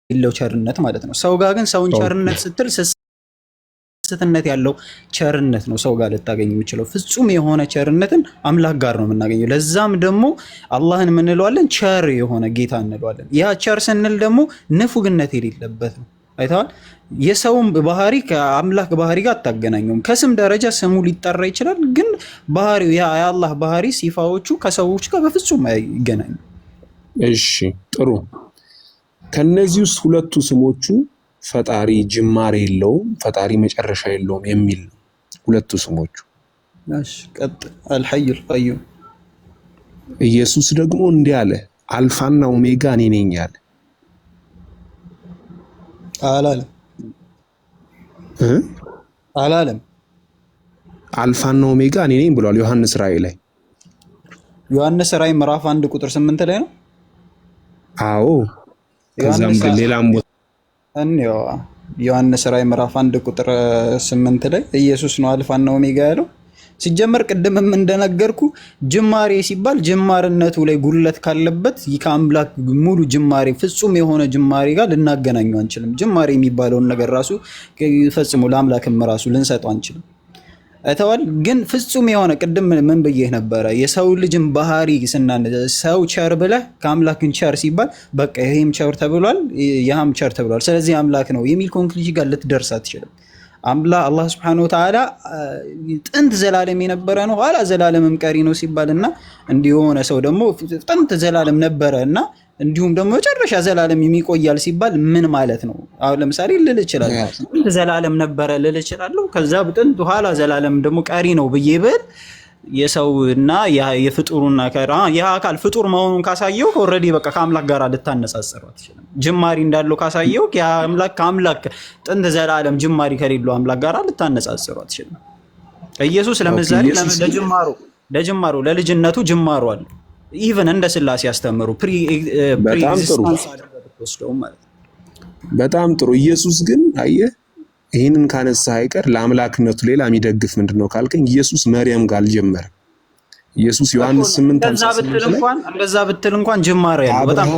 የሌለው ቸርነት ማለት ነው። ሰው ጋር ግን ሰውን ቸርነት ስትል ስስትነት ያለው ቸርነት ነው ሰው ጋር ልታገኝ የሚችለው። ፍጹም የሆነ ቸርነትን አምላክ ጋር ነው የምናገኘው። ለዛም ደግሞ አላህን የምንለዋለን ቸር የሆነ ጌታ እንለዋለን። ያ ቸር ስንል ደግሞ ንፉግነት የሌለበት ነው። አይተዋል። የሰውም ባህሪ ከአምላክ ባህሪ ጋር አታገናኘውም። ከስም ደረጃ ስሙ ሊጠራ ይችላል፣ ግን ባህሪው የአላህ ባህሪ ሲፋዎቹ ከሰዎች ጋር በፍጹም አይገናኙም። እሺ ጥሩ። ከነዚህ ውስጥ ሁለቱ ስሞቹ ፈጣሪ ጅማሬ የለውም፣ ፈጣሪ መጨረሻ የለውም የሚል ነው ሁለቱ ስሞቹ። እሺ ቀጥ አልሐዩል ቀዩም። ኢየሱስ ደግሞ እንዲህ አለ፣ አልፋና ኦሜጋ እኔ ነኝ አለ። አላለም አላለም። አልፋና ኦሜጋ እኔ ነኝ ብሏል ዮሐንስ ራእይ ላይ። ዮሐንስ ራእይ ምዕራፍ 1 ቁጥር 8 ላይ ነው። አዎ ከዛም ግን ሌላም ቦታ እንየው። ዮሐንስ ራእይ ምዕራፍ 1 ቁጥር 8 ላይ ኢየሱስ ነው አልፋና ኦሜጋ ያለው። ሲጀመር ቅድምም እንደነገርኩ ጅማሬ ሲባል ጅማርነቱ ላይ ጉድለት ካለበት ከአምላክ ሙሉ ጅማሬ ፍጹም የሆነ ጅማሬ ጋር ልናገናኘው አንችልም። ጅማሬ የሚባለውን ነገር ራሱ ፈጽሞ ለአምላክም ራሱ ልንሰጠው አንችልም። አይተዋል። ግን ፍጹም የሆነ ቅድም ምን ብዬህ ነበረ? የሰው ልጅን ባህሪ ሰው ቸር ብለህ ከአምላክን ቸር ሲባል በቃ ይሄም ቸር ተብሏል፣ ያም ቸር ተብሏል፣ ስለዚህ አምላክ ነው የሚል ኮንክሉዥን ጋር ልትደርስ አትችልም። አላህ Subhanahu Wa Ta'ala ጥንት ዘላለም የነበረ ነው፣ ኋላ ዘላለምም ቀሪ ነው ሲባልና እንዲሆነ ሰው ደግሞ ጥንት ዘላለም ነበረ እና እንዲሁም ደግሞ መጨረሻ ዘላለም የሚቆያል ሲባል ምን ማለት ነው? አሁን ለምሳሌ ልል እችላለሁ ጥንት ዘላለም ነበረ ልል እችላለሁ። ከዛ ጥንት ኋላ ዘላለም ደግሞ ቀሪ ነው ብዬ ብል የሰውና የፍጡሩና የአካል ፍጡር መሆኑን ካሳየው ኦልሬዲ በቃ ከአምላክ ጋር ልታነጻጽረው አትችልም። ጅማሪ እንዳለው ካሳየው ከአምላክ ጥንት ዘላለም ጅማሪ ከሌለው አምላክ ጋር ልታነጻጽረው አትችልም። ኢየሱስ ለምሳሌ ለጅማሮ ለልጅነቱ ጅማሮ አለ። ኢቭን እንደ ስላሴ ያስተምሩ ፕሪ ኤግዚስተንስ አድርገው ማለት ነው። በጣም ጥሩ። ኢየሱስ ግን አየህ ይህንን ካነሳ አይቀር ለአምላክነቱ ሌላ የሚደግፍ ምንድነው ካልከኝ ኢየሱስ መርየም ጋር አልጀመረም። ኢየሱስ ዮሐንስ 8:58 እንደዛ ብትል እንኳን ጅማሬ ያለው በጣም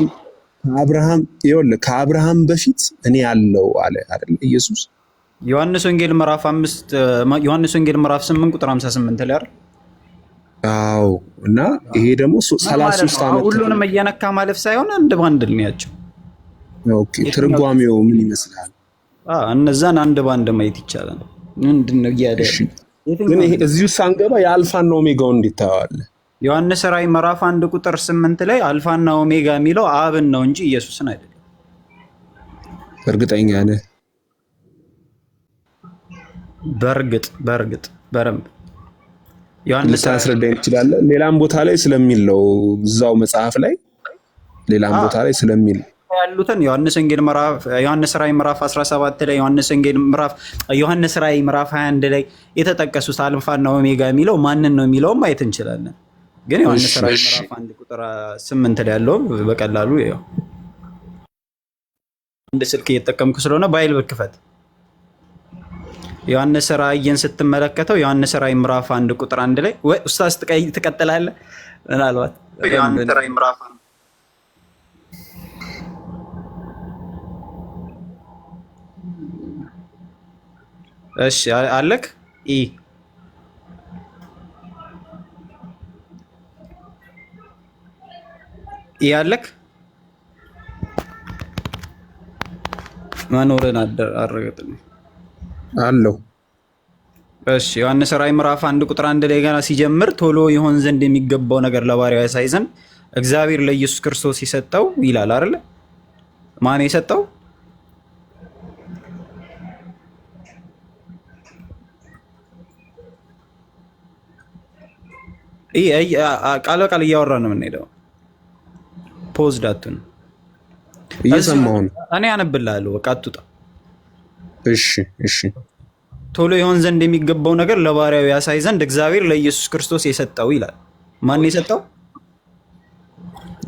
ከአብርሃም በፊት እኔ ያለው አለ አይደል ኢየሱስ። ዮሐንስ ወንጌል ምዕራፍ 8 ቁጥር 58 ላይ አይደል? አዎ። እና ይሄ ደግሞ 33 ዓመት ሁሉንም እየነካ ማለፍ ሳይሆን አንድ ባንድ ነው። ኦኬ ትርጓሜው ምን ይመስላል? እነዛን አንድ ባንድ ማየት ይቻላል። ምንድነው ያደረ ግን ይሄ እዚሁ ሳንገባ የአልፋና ኦሜጋውን እንዲታዋለ ዮሐንስ ራእይ ምዕራፍ 1 ቁጥር 8 ላይ አልፋና ኦሜጋ የሚለው አብን ነው እንጂ ኢየሱስን አይደለም። እርግጠኛ ነህ? በርግጥ በረም ዮሐንስ ታስረዳኝ ይችላል። ሌላም ቦታ ላይ ስለሚለው እዛው መጽሐፍ ላይ ሌላም ቦታ ላይ ስለሚል ያሉትን ዮሐንስ ራእይ ምዕራፍ 17 ላይ ዮሐንስ ራእይ ምዕራፍ 21 ላይ የተጠቀሱት አልፋና ኦሜጋ የሚለው ማንን ነው የሚለው ማየት እንችላለን። ግን ዮሐንስ ራእይ ምዕራፍ 1 ቁጥር 8 ላይ ያለው በቀላሉ ያው እንደ ስልክ እየተጠቀምኩ ስለሆነ ባይል ብክፈት ዮሐንስ ራእይን ስትመለከተው ዮሐንስ ራእይ ምዕራፍ 1 ቁጥር 1 ላይ ወይ ኡስታዝ ትቀጥላለህ? ምናልባት ዮሐንስ ራእይ ምዕራፍ እሺ አለክ ያለክ መኖርን አረጋግጥልኝ አለው። እሺ ዮሐንስ ራእይ ምዕራፍ 1 ቁጥር 1 ላይ ገና ሲጀምር ቶሎ ይሆን ዘንድ የሚገባው ነገር ለባሪያው ያሳይ ዘንድ እግዚአብሔር ለኢየሱስ ክርስቶስ የሰጠው ይላል አይደል? ማን የሰጠው? ቃል በቃል እያወራን ነው የምንሄደው። ፖዝ ዳቱን እየሰማሁ ነው። እኔ አነብልሃለሁ። በቃ አትውጣ። እሺ ቶሎ ይሆን ዘንድ የሚገባው ነገር ለባሪያው ያሳይ ዘንድ እግዚአብሔር ለኢየሱስ ክርስቶስ የሰጠው ይላል። ማን የሰጠው?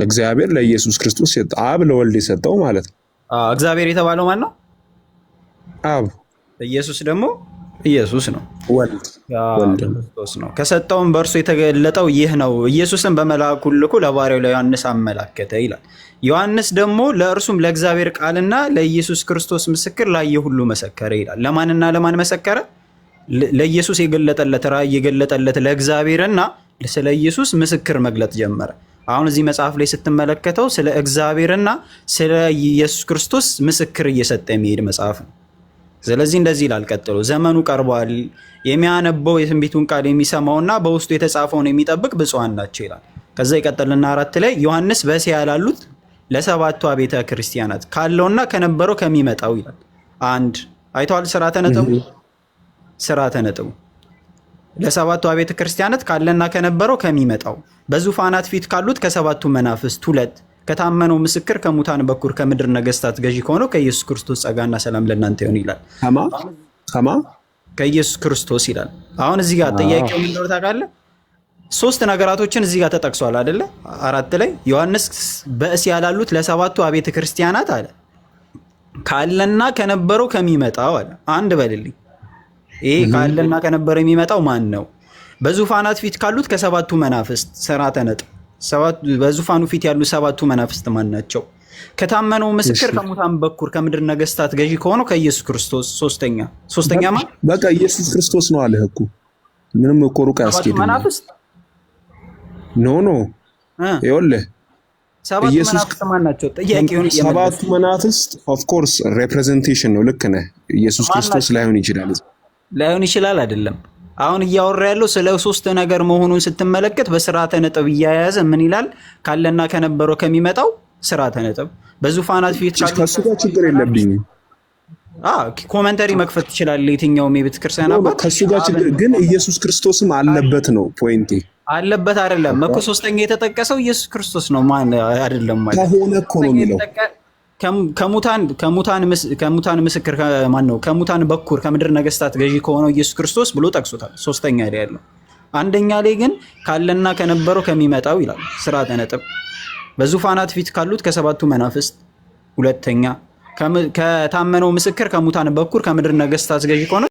እግዚአብሔር ለኢየሱስ ክርስቶስ የሰጠው፣ አብ ለወልድ የሰጠው ማለት ነው። እግዚአብሔር የተባለው ማን ነው? አብ። ኢየሱስ ደግሞ ኢየሱስ ነው፣ ወልድ ወልድ ነው። ክርስቶስ ነው። ከሰጠውም በእርሱ የተገለጠው ይህ ነው፣ ኢየሱስን በመልአኩ ልኮ ለባሪያው ለዮሐንስ አመላከተ ይላል። ዮሐንስ ደግሞ ለእርሱም ለእግዚአብሔር ቃልና ለኢየሱስ ክርስቶስ ምስክር ላየ ሁሉ መሰከረ ይላል። ለማንና ለማን መሰከረ? ለኢየሱስ የገለጠለት ራእይ የገለጠለት ለእግዚአብሔርና ስለ ኢየሱስ ምስክር መግለጥ ጀመረ። አሁን እዚህ መጽሐፍ ላይ ስትመለከተው ስለ እግዚአብሔርና ስለ ኢየሱስ ክርስቶስ ምስክር እየሰጠ የሚሄድ መጽሐፍ ነው። ስለዚህ እንደዚህ ይላል ቀጥሎ፣ ዘመኑ ቀርቧል፣ የሚያነበው የትንቢቱን ቃል የሚሰማውና በውስጡ የተጻፈውን የሚጠብቅ ብፁዓን ናቸው ይላል። ከዛ ይቀጥልና 4 ላይ ዮሐንስ በእስያ ላሉት ለሰባቱ ቤተ ክርስቲያናት ካለውና ከነበረው ከሚመጣው ይላል። አንድ አይተዋል። ስርዓተ ነጥቡ ለሰባቱ ቤተ ክርስቲያናት ካለና ከነበረው ከሚመጣው በዙፋናት ፊት ካሉት ከሰባቱ መናፍስት 2 ከታመነው ምስክር ከሙታን በኩር ከምድር ነገስታት ገዢ ከሆነው ከኢየሱስ ክርስቶስ ጸጋና ሰላም ለእናንተ ይሁን ይላል። ከኢየሱስ ክርስቶስ ይላል። አሁን እዚህ ጋር ጥያቄው ምን እንደሆነ ታውቃለህ? 3 ነገራቶችን እዚህ ጋር ተጠቅሷል አይደለ? 4 ላይ ዮሐንስ በእስያ ላሉት ለሰባቱ አብያተ ክርስቲያናት አለ ካለና ከነበረው ከሚመጣው አለ። አንድ በልልኝ። ይሄ ካለና ከነበረው የሚመጣው ማን ነው? በዙፋናት ፊት ካሉት ከሰባቱ መናፍስት ስርዓተ ነጥብ በዙፋኑ ፊት ያሉ ሰባቱ መናፍስት ማን ናቸው? ከታመነው ምስክር ከሙታን በኩር ከምድር ነገስታት ገዢ ከሆነው ከኢየሱስ ክርስቶስ ሶስተኛ ማን? በቃ ኢየሱስ ክርስቶስ ነው አለህ እኮ። ምንም እኮ ሩቅ አያስኬድም። መናፍስት ኖ ይኸውልህ ሰባቱ መናፍስት ማን ናቸው? ጥያቄውን ሰባቱ መናፍስት ኦፍ ኮርስ ሪፕሬዘንቴሽን ነው። ልክ ነህ። ኢየሱስ ክርስቶስ ላይሆን ይችላል አይደለም። አሁን እያወራ ያለው ስለ 3 ነገር መሆኑን ስትመለከት በስርዓተ ነጥብ እያያዘ ምን ይላል? ካለና ከነበረው ከሚመጣው ስርዓተ ነጥብ በዙፋናት ፊት ከሱ ጋር ችግር የለብኝም። ኮሜንተሪ መክፈት ይችላል የትኛውም የቤተ ክርስቲያን አባት ከሱ ጋር ችግር ግን ኢየሱስ ክርስቶስም አለበት ነው ፖይንቴ። አለበት አይደለም እኮ ሶስተኛ የተጠቀሰው ኢየሱስ ክርስቶስ ነው። ማን አይደለም ማለት ከሆነ እኮ ነው የሚለው ከሙታን ምስክር ማን ነው? ከሙታን በኩር ከምድር ነገስታት ገዢ ከሆነው ኢየሱስ ክርስቶስ ብሎ ጠቅሶታል። ሶስተኛ ላይ ያለው አንደኛ ላይ ግን ካለና ከነበረው ከሚመጣው ይላል ስርዓተ ነጥብ በዙፋናት ፊት ካሉት ከሰባቱ መናፍስት 2ኛ ከታመነው ምስክር ከሙታን በኩር ከምድር ነገስታት ገዢ ከሆነው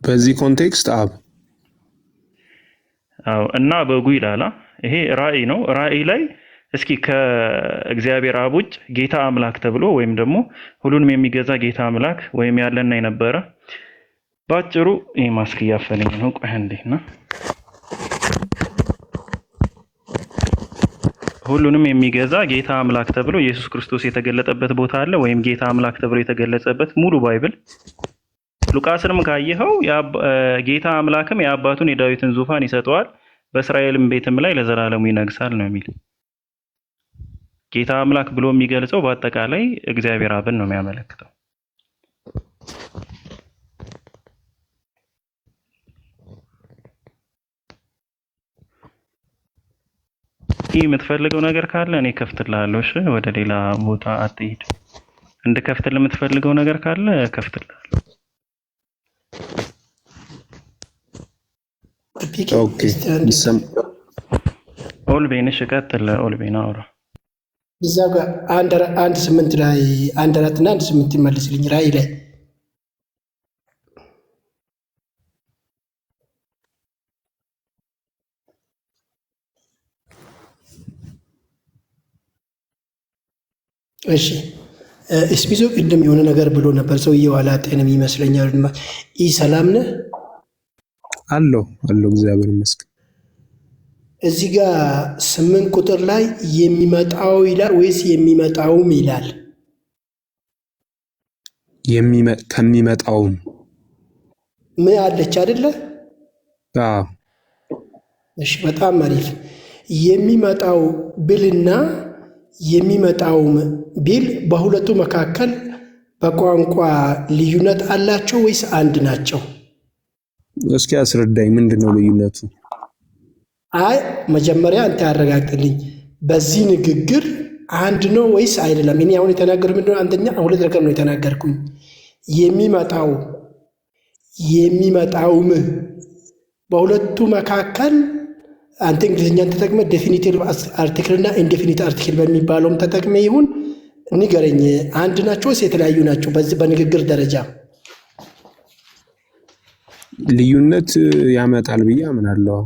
በዚህ ኮንቴክስት እና በጉ ይላል። ይሄ ራእይ ነው። ራእይ ላይ እስኪ ከእግዚአብሔር አብ ውጭ ጌታ አምላክ ተብሎ ወይም ደግሞ ሁሉንም የሚገዛ ጌታ አምላክ ወይም ያለና የነበረ ባጭሩ ይሄ ማስክ እያፈነኝ ነው። ቆይ እንዴና ሁሉንም የሚገዛ ጌታ አምላክ ተብሎ ኢየሱስ ክርስቶስ የተገለጠበት ቦታ አለ ወይም ጌታ አምላክ ተብሎ የተገለጸበት ሙሉ ባይብል ሉቃስንም ካየኸው ጌታ አምላክም የአባቱን የዳዊትን ዙፋን ይሰጠዋል በእስራኤልም ቤትም ላይ ለዘላለሙ ይነግሳል ነው የሚል። ጌታ አምላክ ብሎ የሚገልጸው በአጠቃላይ እግዚአብሔር አብን ነው የሚያመለክተው። ይህ የምትፈልገው ነገር ካለ እኔ ከፍትልሃለሁ። እሺ፣ ወደ ሌላ ቦታ አትሂድ። እንድከፍትልህ የምትፈልገው ነገር ካለ ከፍትልሃለሁ። ኦልቤንሽ ቀጥል። ኦልቤን አውራ እዛ ጋር 1:8 ላይ 1:4 እና 1:8 ይመልስልኝ። ራእይ ላይ እሺ እስፒዞ ቅድም የሆነ ነገር ብሎ ነበር። ሰውዬው አላጤንም ይመስለኛል። ሰላም ነህ? አለው እግዚአብሔር ይመስገን። እዚህ ጋር 8 ቁጥር ላይ የሚመጣው ይላል ወይስ የሚመጣውም ይላል? ከሚመጣው ምን አለች አይደለ? አዎ እሺ በጣም አሪፍ። የሚመጣው ብልና የሚመጣውም ቢል በሁለቱ መካከል በቋንቋ ልዩነት አላቸው ወይስ አንድ ናቸው? እስኪ አስረዳኝ፣ ምንድነው ልዩነቱ? አይ መጀመሪያ አንተ ያረጋግጥልኝ። በዚህ ንግግር አንድ ነው ወይስ አይደለም? እኔ አሁን የተናገርኩት ምንድነው? አንደኛ ሁለት ነገር ነው የተናገርኩኝ። የሚመጣውም በሁለቱ መካከል አንተ እንግሊዝኛን ተጠቅመ ዴፊኒቲቭ አርቲክል እና ኢንዴፊኒት አርቲክል በሚባለውም ተጠቅመ ይሁን ንገረኝ። አንድ ናቸው ወይስ የተለያዩ ናቸው? በዚህ በንግግር ደረጃ ልዩነት ያመጣል ብዬ አምናለሁ።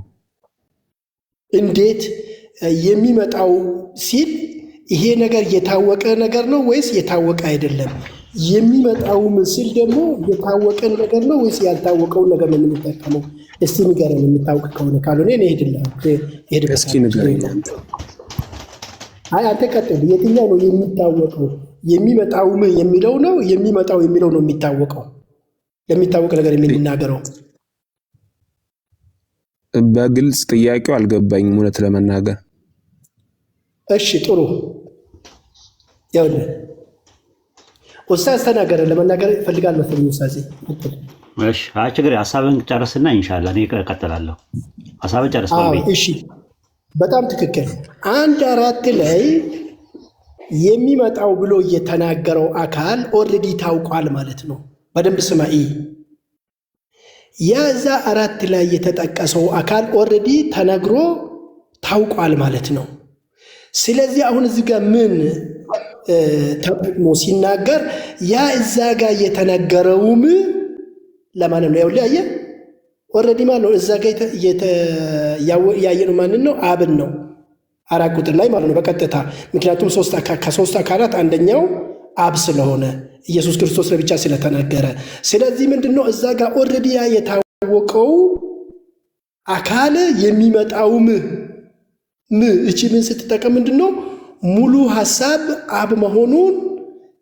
እንዴት? የሚመጣው ሲል ይሄ ነገር የታወቀ ነገር ነው ወይስ የታወቀ አይደለም? የሚመጣውም ሲል ደግሞ የታወቀ ነገር ነው ወይስ ያልታወቀው ነገር ነው የምንጠቀመው? እስቲ ንገረን፣ የምታውቅ ከሆነ ካልሆነ እኔ እሄድልሃለሁ። እስኪ ንገረኝ። አይ አንተ ቀጥል። የትኛው ነው የሚታወቀው? የሚመጣውም የሚለው ነው የሚመጣው የሚለው ነው የሚታወቀው? ለሚታወቅ ነገር የምንናገረው በግልጽ ጥያቄው አልገባኝም እውነት ለመናገር። እሺ ጥሩ። ያውልህ ኡስታዝ ተናገረ። ለመናገር ፈልጋል መሰለኝ ኡስታዝ። እሺ ችግር ሐሳብን ጨርስና ኢንሻአላህ እኔ እቀጥላለሁ። ሐሳብን ጨርስ። እሺ በጣም ትክክል። 1:4 ላይ የሚመጣው ብሎ የተናገረው አካል ኦልሬዲ ታውቋል ማለት ነው። በደንብ ስማይ። ያዛ 4 ላይ የተጠቀሰው አካል ኦልሬዲ ተነግሮ ታውቋል ማለት ነው። ስለዚህ አሁን እዚህ ጋር ምን ተጠቅሞ ሲናገር ያ እዛ ጋር የተነገረውም ለማለት ነው። ያውልህ አየህ ኦልሬዲ ማለት ነው። እዛ ጋር ያየነው ማንን ነው? አብን ነው። 4 ቁጥር ላይ ማለት ነው በቀጥታ ምክንያቱም ከሶስት አካላት አንደኛው አብ ስለሆነ ኢየሱስ ክርስቶስ ለብቻ ስለተናገረ። ስለዚህ ምንድነው እዛ ጋር ኦልሬዲ ያ የታወቀው አካል የሚመጣውም እቺ ምን ስትጠቀም ምንድነው ሙሉ ሐሳብ አብ መሆኑን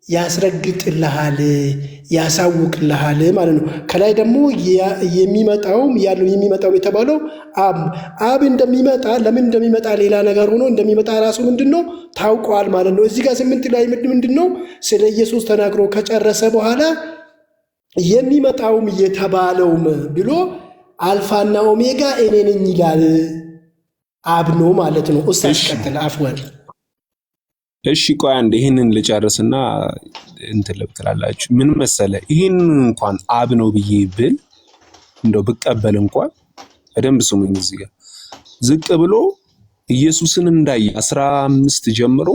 ያስረግጥልሃል፣ ያሳውቅልሃል ማለት ነው። ከላይ ደግሞ የሚመጣውም የተባለው አብ እንደሚመጣ ለምን እንደሚመጣ ሌላ ነገር ሆኖ እንደሚመጣ ራሱ ምንድነው ታውቋል ማለት ነው። እዚህ ጋር 8 ላይ ምንድነው ስለ ኢየሱስ ተናግሮ ከጨረሰ በኋላ የሚመጣውም የተባለውም ብሎ አልፋና ኦሜጋ እኔ ነኝ ይላል። አብ ነው ማለት ነው። ኡስታዝ ቀጥል። አፍወን እሺ ቆይ አንድ ይሄንን ልጨርስና እንትን ልብትላላችሁ። ምን መሰለ ይሄን እንኳን አብ ነው ብዬ ብል እንደው ብቀበል እንኳን በደንብ ስሙኝ። እዚህ ጋር ዝቅ ብሎ ኢየሱስን እንዳይ 15 ጀምሮ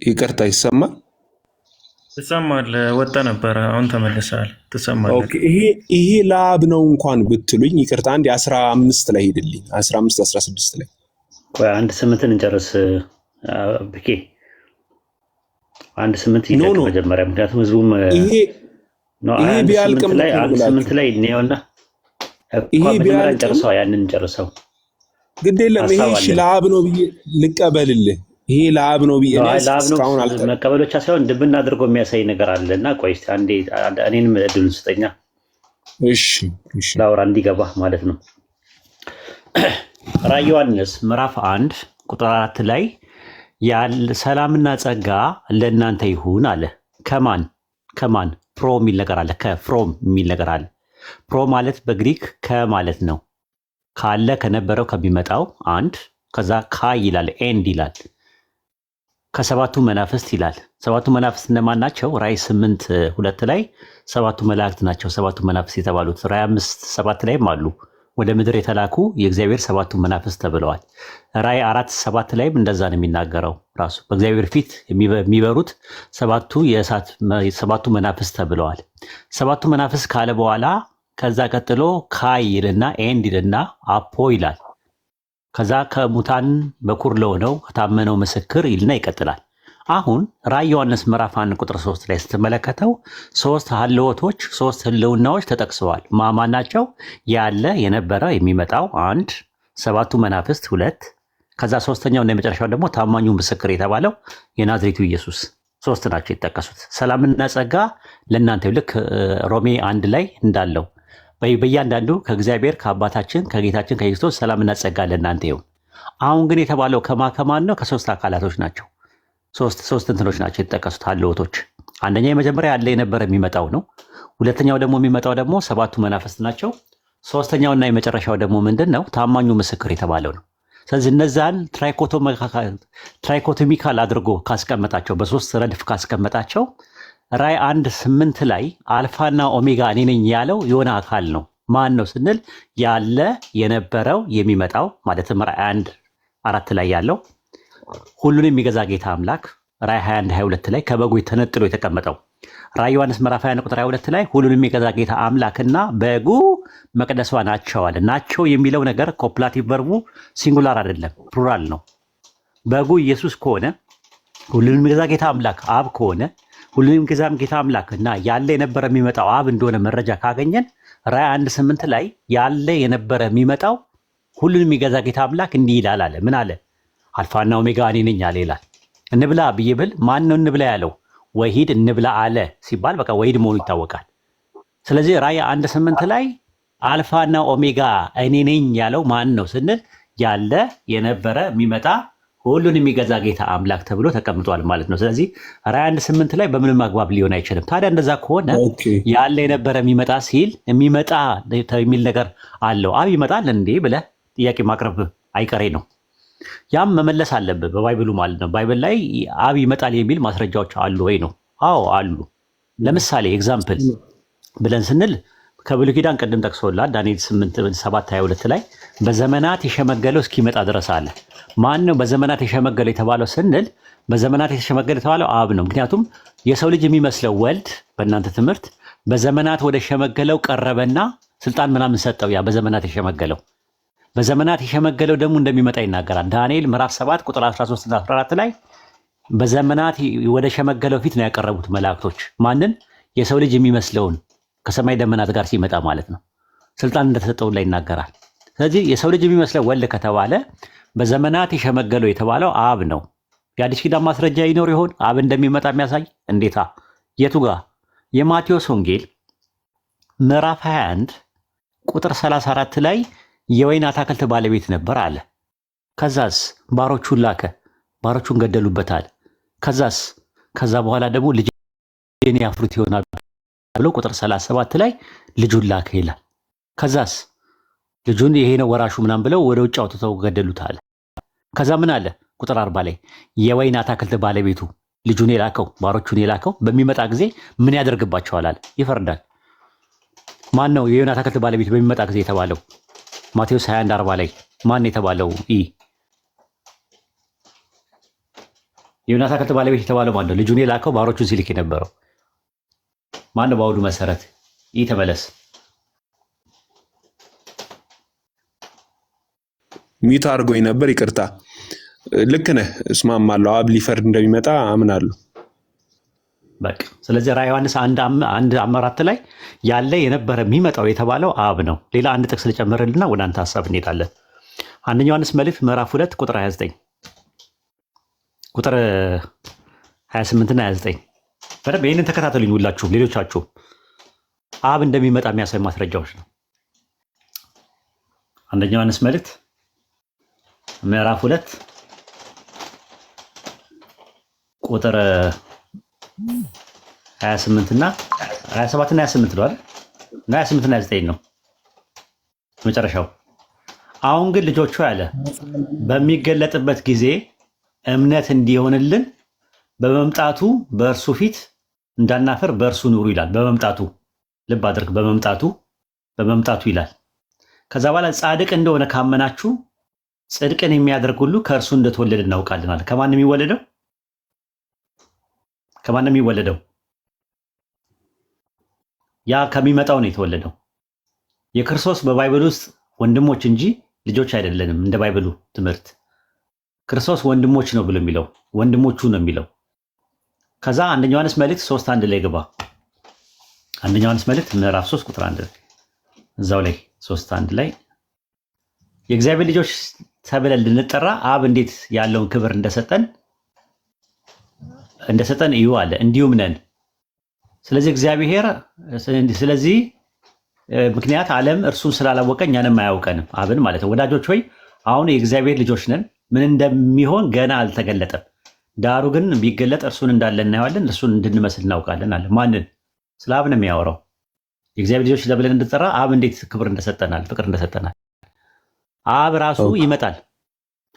ይቅርታ ይሰማል? ትሰማል? ወጣ ነበረ አሁን ተመልሰሃል። ትሰማል? ኦኬ። ይሄ ለአብ ነው እንኳን ብትሉኝ ይቅርታ። አንድ 15 ላይ ሄድልኝ። 15 16 ላይ ቆይ 1:8 እንጨርስ ብኬ። 1:8 ይደቅ መጀመሪያ፣ ምክንያቱም ህዝቡም ይሄ ቢያልቅም ላይ 1:8 ላይ ነውና ይሄ ቢያልቅም እንጨርሰው፣ ያንን እንጨርሰው። ግድ የለም ይሄ እሺ ለአብ ነው ብዬ ልቀበልልህ። ይሄ ለአብ ነው ብዬ እስካሁን መቀበል ብቻ ሳይሆን ድብና አድርጎ የሚያሳይ ነገር አለና ቆይ እስኪ አንዴ እኔንም እድሉን ስጠኛ። እሺ ላውራ እንዲገባ ማለት ነው። ራዕየ ዮሐንስ ምዕራፍ 1 ቁጥር 4 ላይ ሰላምና ጸጋ ለእናንተ ይሁን አለ። ከማን ፕሮ የሚል ነገር አለ። ከፍሮም የሚል ነገር አለ። ፕሮ ማለት በግሪክ ከማለት ነው። ካለ ከነበረው ከሚመጣው አንድ፣ ከዛ ካይ ይላል፣ ኤንድ ይላል። ከሰባቱ መናፍስት ይላል። ሰባቱ መናፍስት እነማን ናቸው? ራዕይ 8:2 ላይ ሰባቱ መላእክት ናቸው ሰባቱ መናፍስት የተባሉት። ራዕይ 5:7 ላይም አሉ ወደ ምድር የተላኩ የእግዚአብሔር ሰባቱ መናፍስት ተብለዋል። ራዕይ 4:7 ላይም እንደዛ ነው የሚናገረው። ራሱ በእግዚአብሔር ፊት የሚበሩት ሰባቱ መናፍስት ተብለዋል። ሰባቱ መናፍስት ካለ በኋላ ከዛ ቀጥሎ ካይ ይልና ኤንድ ይልና አፖ ይላል። ከዛ ከሙታን በኩር ለሆነው ከታመነው ምስክር ይልና ይቀጥላል። አሁን ራዕይ ዮሐንስ ምዕራፍ 1 ቁጥር 3 ላይ ስትመለከተው 3 ሀልዎቶች 3 ህልውናዎች ተጠቅሰዋል። ማማን ናቸው? ያለ የነበረ የሚመጣው 1፣ 7ቱ መናፍስት 2፣ ከዛ ሶስተኛው እና የመጨረሻው ደግሞ ታማኙ ምስክር የተባለው የናዝሬቱ ኢየሱስ 3 ናቸው የተጠቀሱት። ሰላምና ጸጋ ለእናንተ ልክ ሮሜ 1 ላይ እንዳለው በእያንዳንዱ ከእግዚአብሔር ከአባታችን ከጌታችን ከክርስቶስ ሰላምና ጸጋ ለእናንተ ይሁን። አሁን ግን የተባለው ከማን ነው? ከ3 አካላቶች ናቸው። ሶስት እንትኖች ናቸው የተጠቀሱት ሀልዎቶች። አንደኛ የመጀመሪያ ያለ የነበረ የሚመጣው ነው። ሁለተኛው ደግሞ የሚመጣው ደግሞ 7ቱ መናፍስት ናቸው። ሶስተኛውና የመጨረሻው ደግሞ ምንድን ነው? ታማኙ ምስክር የተባለው ነው። ስለዚህ እነዛን ትራይኮቶሚካል አድርጎ ካስቀመጣቸው በ3 ረድፍ ካስቀመጣቸው ራዕይ 1:8 ላይ አልፋና ኦሜጋ እኔ ነኝ ያለው የሆነ አካል ነው። ማን ነው ስንል ያለ የነበረው የሚመጣው ማለትም ራዕይ 1:4 ላይ ያለው ሁሉን የሚገዛ ጌታ አምላክ፣ ራዕይ 21:22 ላይ ከበጉ ተነጥሎ የተቀመጠው፣ ራዕይ ዮሐንስ ምዕራፍ 21 ቁጥር 22 ላይ ሁሉን የሚገዛ ጌታ አምላክና በጉ መቅደሷ ናቸው አለ። ናቸው የሚለው ነገር ኮፕላቲቭ ቨርቡ ሲንጉላር አይደለም፣ ፕሉራል ነው። በጉ ኢየሱስ ከሆነ ሁሉን የሚገዛ ጌታ አምላክ አብ ከሆነ ሁሉን የሚገዛ ጌታ አምላክ እና ያለ የነበረ የሚመጣው አብ እንደሆነ መረጃ ካገኘን ራዕይ 1:8 ላይ ያለ የነበረ የሚመጣው ሁሉን የሚገዛ ጌታ አምላክ እንዲህ ይላል አለ። ምን አለ? አልፋና ኦሜጋ እኔ ነኝ አለ ይላል። እንብላ ብዬ ብል ማን ነው እንብላ ያለው? ወሂድ እንብላ አለ ሲባል በቃ ወሂድ መሆኑ ይታወቃል። ስለዚህ ራዕይ 1:8 ላይ አልፋና ኦሜጋ እኔ ነኝ ያለው ማን ነው ስንል ያለ የነበረ የሚመጣ ሁሉን የሚገዛ ጌታ አምላክ ተብሎ ተቀምጧል ማለት ነው። ስለዚህ ራዕይ 1:8 ላይ በምንም አግባብ ሊሆን አይችልም። ታዲያ እንደዛ ከሆነ ያለ የነበረ የሚመጣ ሲል የሚመጣ የሚል ነገር አለው። አብ ይመጣል እንዴ ብለህ ጥያቄ ማቅረብ አይቀሬ ነው። ያም መመለስ አለብህ በባይብሉ ማለት ነው። ባይብል ላይ አብ ይመጣል የሚል ማስረጃዎች አሉ ወይ ነው? አዎ አሉ። ለምሳሌ ኤግዛምፕል ብለን ስንል ከብሉይ ኪዳን ቅድም ጠቅሶላል ዳንኤል 8:7-22 ላይ በዘመናት የሸመገለው እስኪመጣ ድረስ አለ። ማን ነው በዘመናት የሸመገለው የተባለው ስንል በዘመናት የሸመገለው የተባለው አብ ነው። ምክንያቱም የሰው ልጅ የሚመስለው ወልድ በእናንተ ትምህርት በዘመናት ወደ ሸመገለው ቀረበና ስልጣን ምናምን ሰጠው። ያ በዘመናት የሸመገለው ደግሞ እንደሚመጣ ይናገራል። ዳንኤል ምዕራፍ 7 ቁጥር 13-14 ላይ በዘመናት ወደ ሸመገለው ፊት ነው ያቀረቡት መላእክቶች ማንን? የሰው ልጅ የሚመስለውን ከሰማይ ደመናት ጋር ሲመጣ ማለት ነው። ስልጣን እንደተሰጠው ላይ ይናገራል። ስለዚህ የሰው ልጅ የሚመስለው ወልድ ከተባለ በዘመናት የሸመገለው የተባለው አብ ነው። የአዲስ ኪዳን ማስረጃ ይኖር ይሆን አብ እንደሚመጣ የሚያሳይ? እንዴታ! የቱ ጋር? የማቴዎስ ወንጌል ምዕራፍ 21 ቁጥር 34 ላይ የወይን አታክልት ባለቤት ነበር አለ። ከዛስ ባሮቹን ላከ፣ ባሮቹን ገደሉበታል። ከዛ በኋላ ደግሞ ልጄን ያፍሩት ይሆናል ብሎ ቁጥር 37 ላይ ልጁን ላከ ይላል። ከዛስ ልጁን ይሄ ነው ወራሹ ምናምን ብለው ወደ ውጭ አውጥተው ገደሉታል። ከዛ ምን አለ? ቁጥር 40 ላይ የወይን አታክልት ባለቤቱ ልጁን የላከው ባሮቹን የላከው በሚመጣ ጊዜ ምን ያደርግባቸዋል አለ? ይፈርዳል። ማን ነው የወይን አታክልት ባለቤት በሚመጣ ጊዜ የተባለው? ማቴዎስ 21:40 ላይ ማን የተባለው? የወይን አታክልት ባለቤት የተባለው ማን ነው? ልጁን የላከው ባሮቹን ሲልክ የነበረው ማን ነው? በአውዱ መሰረት ተመለስ። ሚት አድርጎኝ ነበር፣ ይቅርታ። ልክ ነህ፣ እስማማለሁ። አብ ሊፈርድ እንደሚመጣ አምናለሁ። በቃ ስለዚህ ራዕይ ዮሐንስ 1:4 ላይ ያለ የነበረ የሚመጣው የተባለው አብ ነው። ሌላ አንድ ጥቅስ ልጨምርልና ወደ አንተ ሀሳብ እንሄዳለን። አንደኛ ዮሐንስ መልእክት ምዕራፍ 2 ቁጥር 29 ቁጥር 28 እና 29 በደንብ ይህንን ተከታተሉኝ ሁላችሁም፣ ሌሎቻችሁም አብ እንደሚመጣ የሚያሳይ ማስረጃዎች ነው። አንደኛ ዮሐንስ መልእክት ምዕራፍ 2 ቁጥር 28 እና 27 እና 28 ነው አይደል? እና 28 እና 29 ነው መጨረሻው። አሁን ግን ልጆቹ ያለ በሚገለጥበት ጊዜ እምነት እንዲሆንልን በመምጣቱ በእርሱ ፊት እንዳናፈር በእርሱ ኑሩ ይላል። በመምጣቱ ልብ አድርግ፣ በመምጣቱ ይላል። ከዛ በኋላ ጻድቅ እንደሆነ ካመናችሁ ጽድቅን የሚያደርግ ሁሉ ከእርሱ እንደተወለደ እናውቃለን። ከማን የሚወለደው? ያ ከሚመጣው ነው የተወለደው። የክርስቶስ በባይብል ውስጥ ወንድሞች እንጂ ልጆች አይደለንም። እንደ ባይብሉ ትምህርት ክርስቶስ ወንድሞች ነው ብሎ የሚለው ወንድሞቹ ነው የሚለው። ከዛ አንደኛ ዮሐንስ መልእክት 3:1 ላይ ግባ። አንደኛ ዮሐንስ መልእክት ምዕራፍ 3 ቁጥር 1 እዛው ላይ 3:1 ላይ የእግዚአብሔር ልጆች ተብለን ልንጠራ አብ እንዴት ያለውን ክብር እንደሰጠን እዩ አለ። እንዲሁም ነን። ስለዚህ እግዚአብሔር ስለዚህ ምክንያት ዓለም እርሱን ስላላወቀ እኛንም አያውቀንም፣ አብን ማለት ነው። ወዳጆች ሆይ አሁን የእግዚአብሔር ልጆች ነን። ምን እንደሚሆን ገና አልተገለጠም። ዳሩ ግን ቢገለጥ እርሱን እንዳለ እናየዋለን፣ እርሱን እንድንመስል እናውቃለን አለ። ማንን? ስለ አብ ነው የሚያወራው። የእግዚአብሔር ልጆች ተብለን እንድንጠራ አብ እንዴት ክብር እንደሰጠናል፣ ፍቅር እንደሰጠናል። አብ ራሱ ይመጣል፣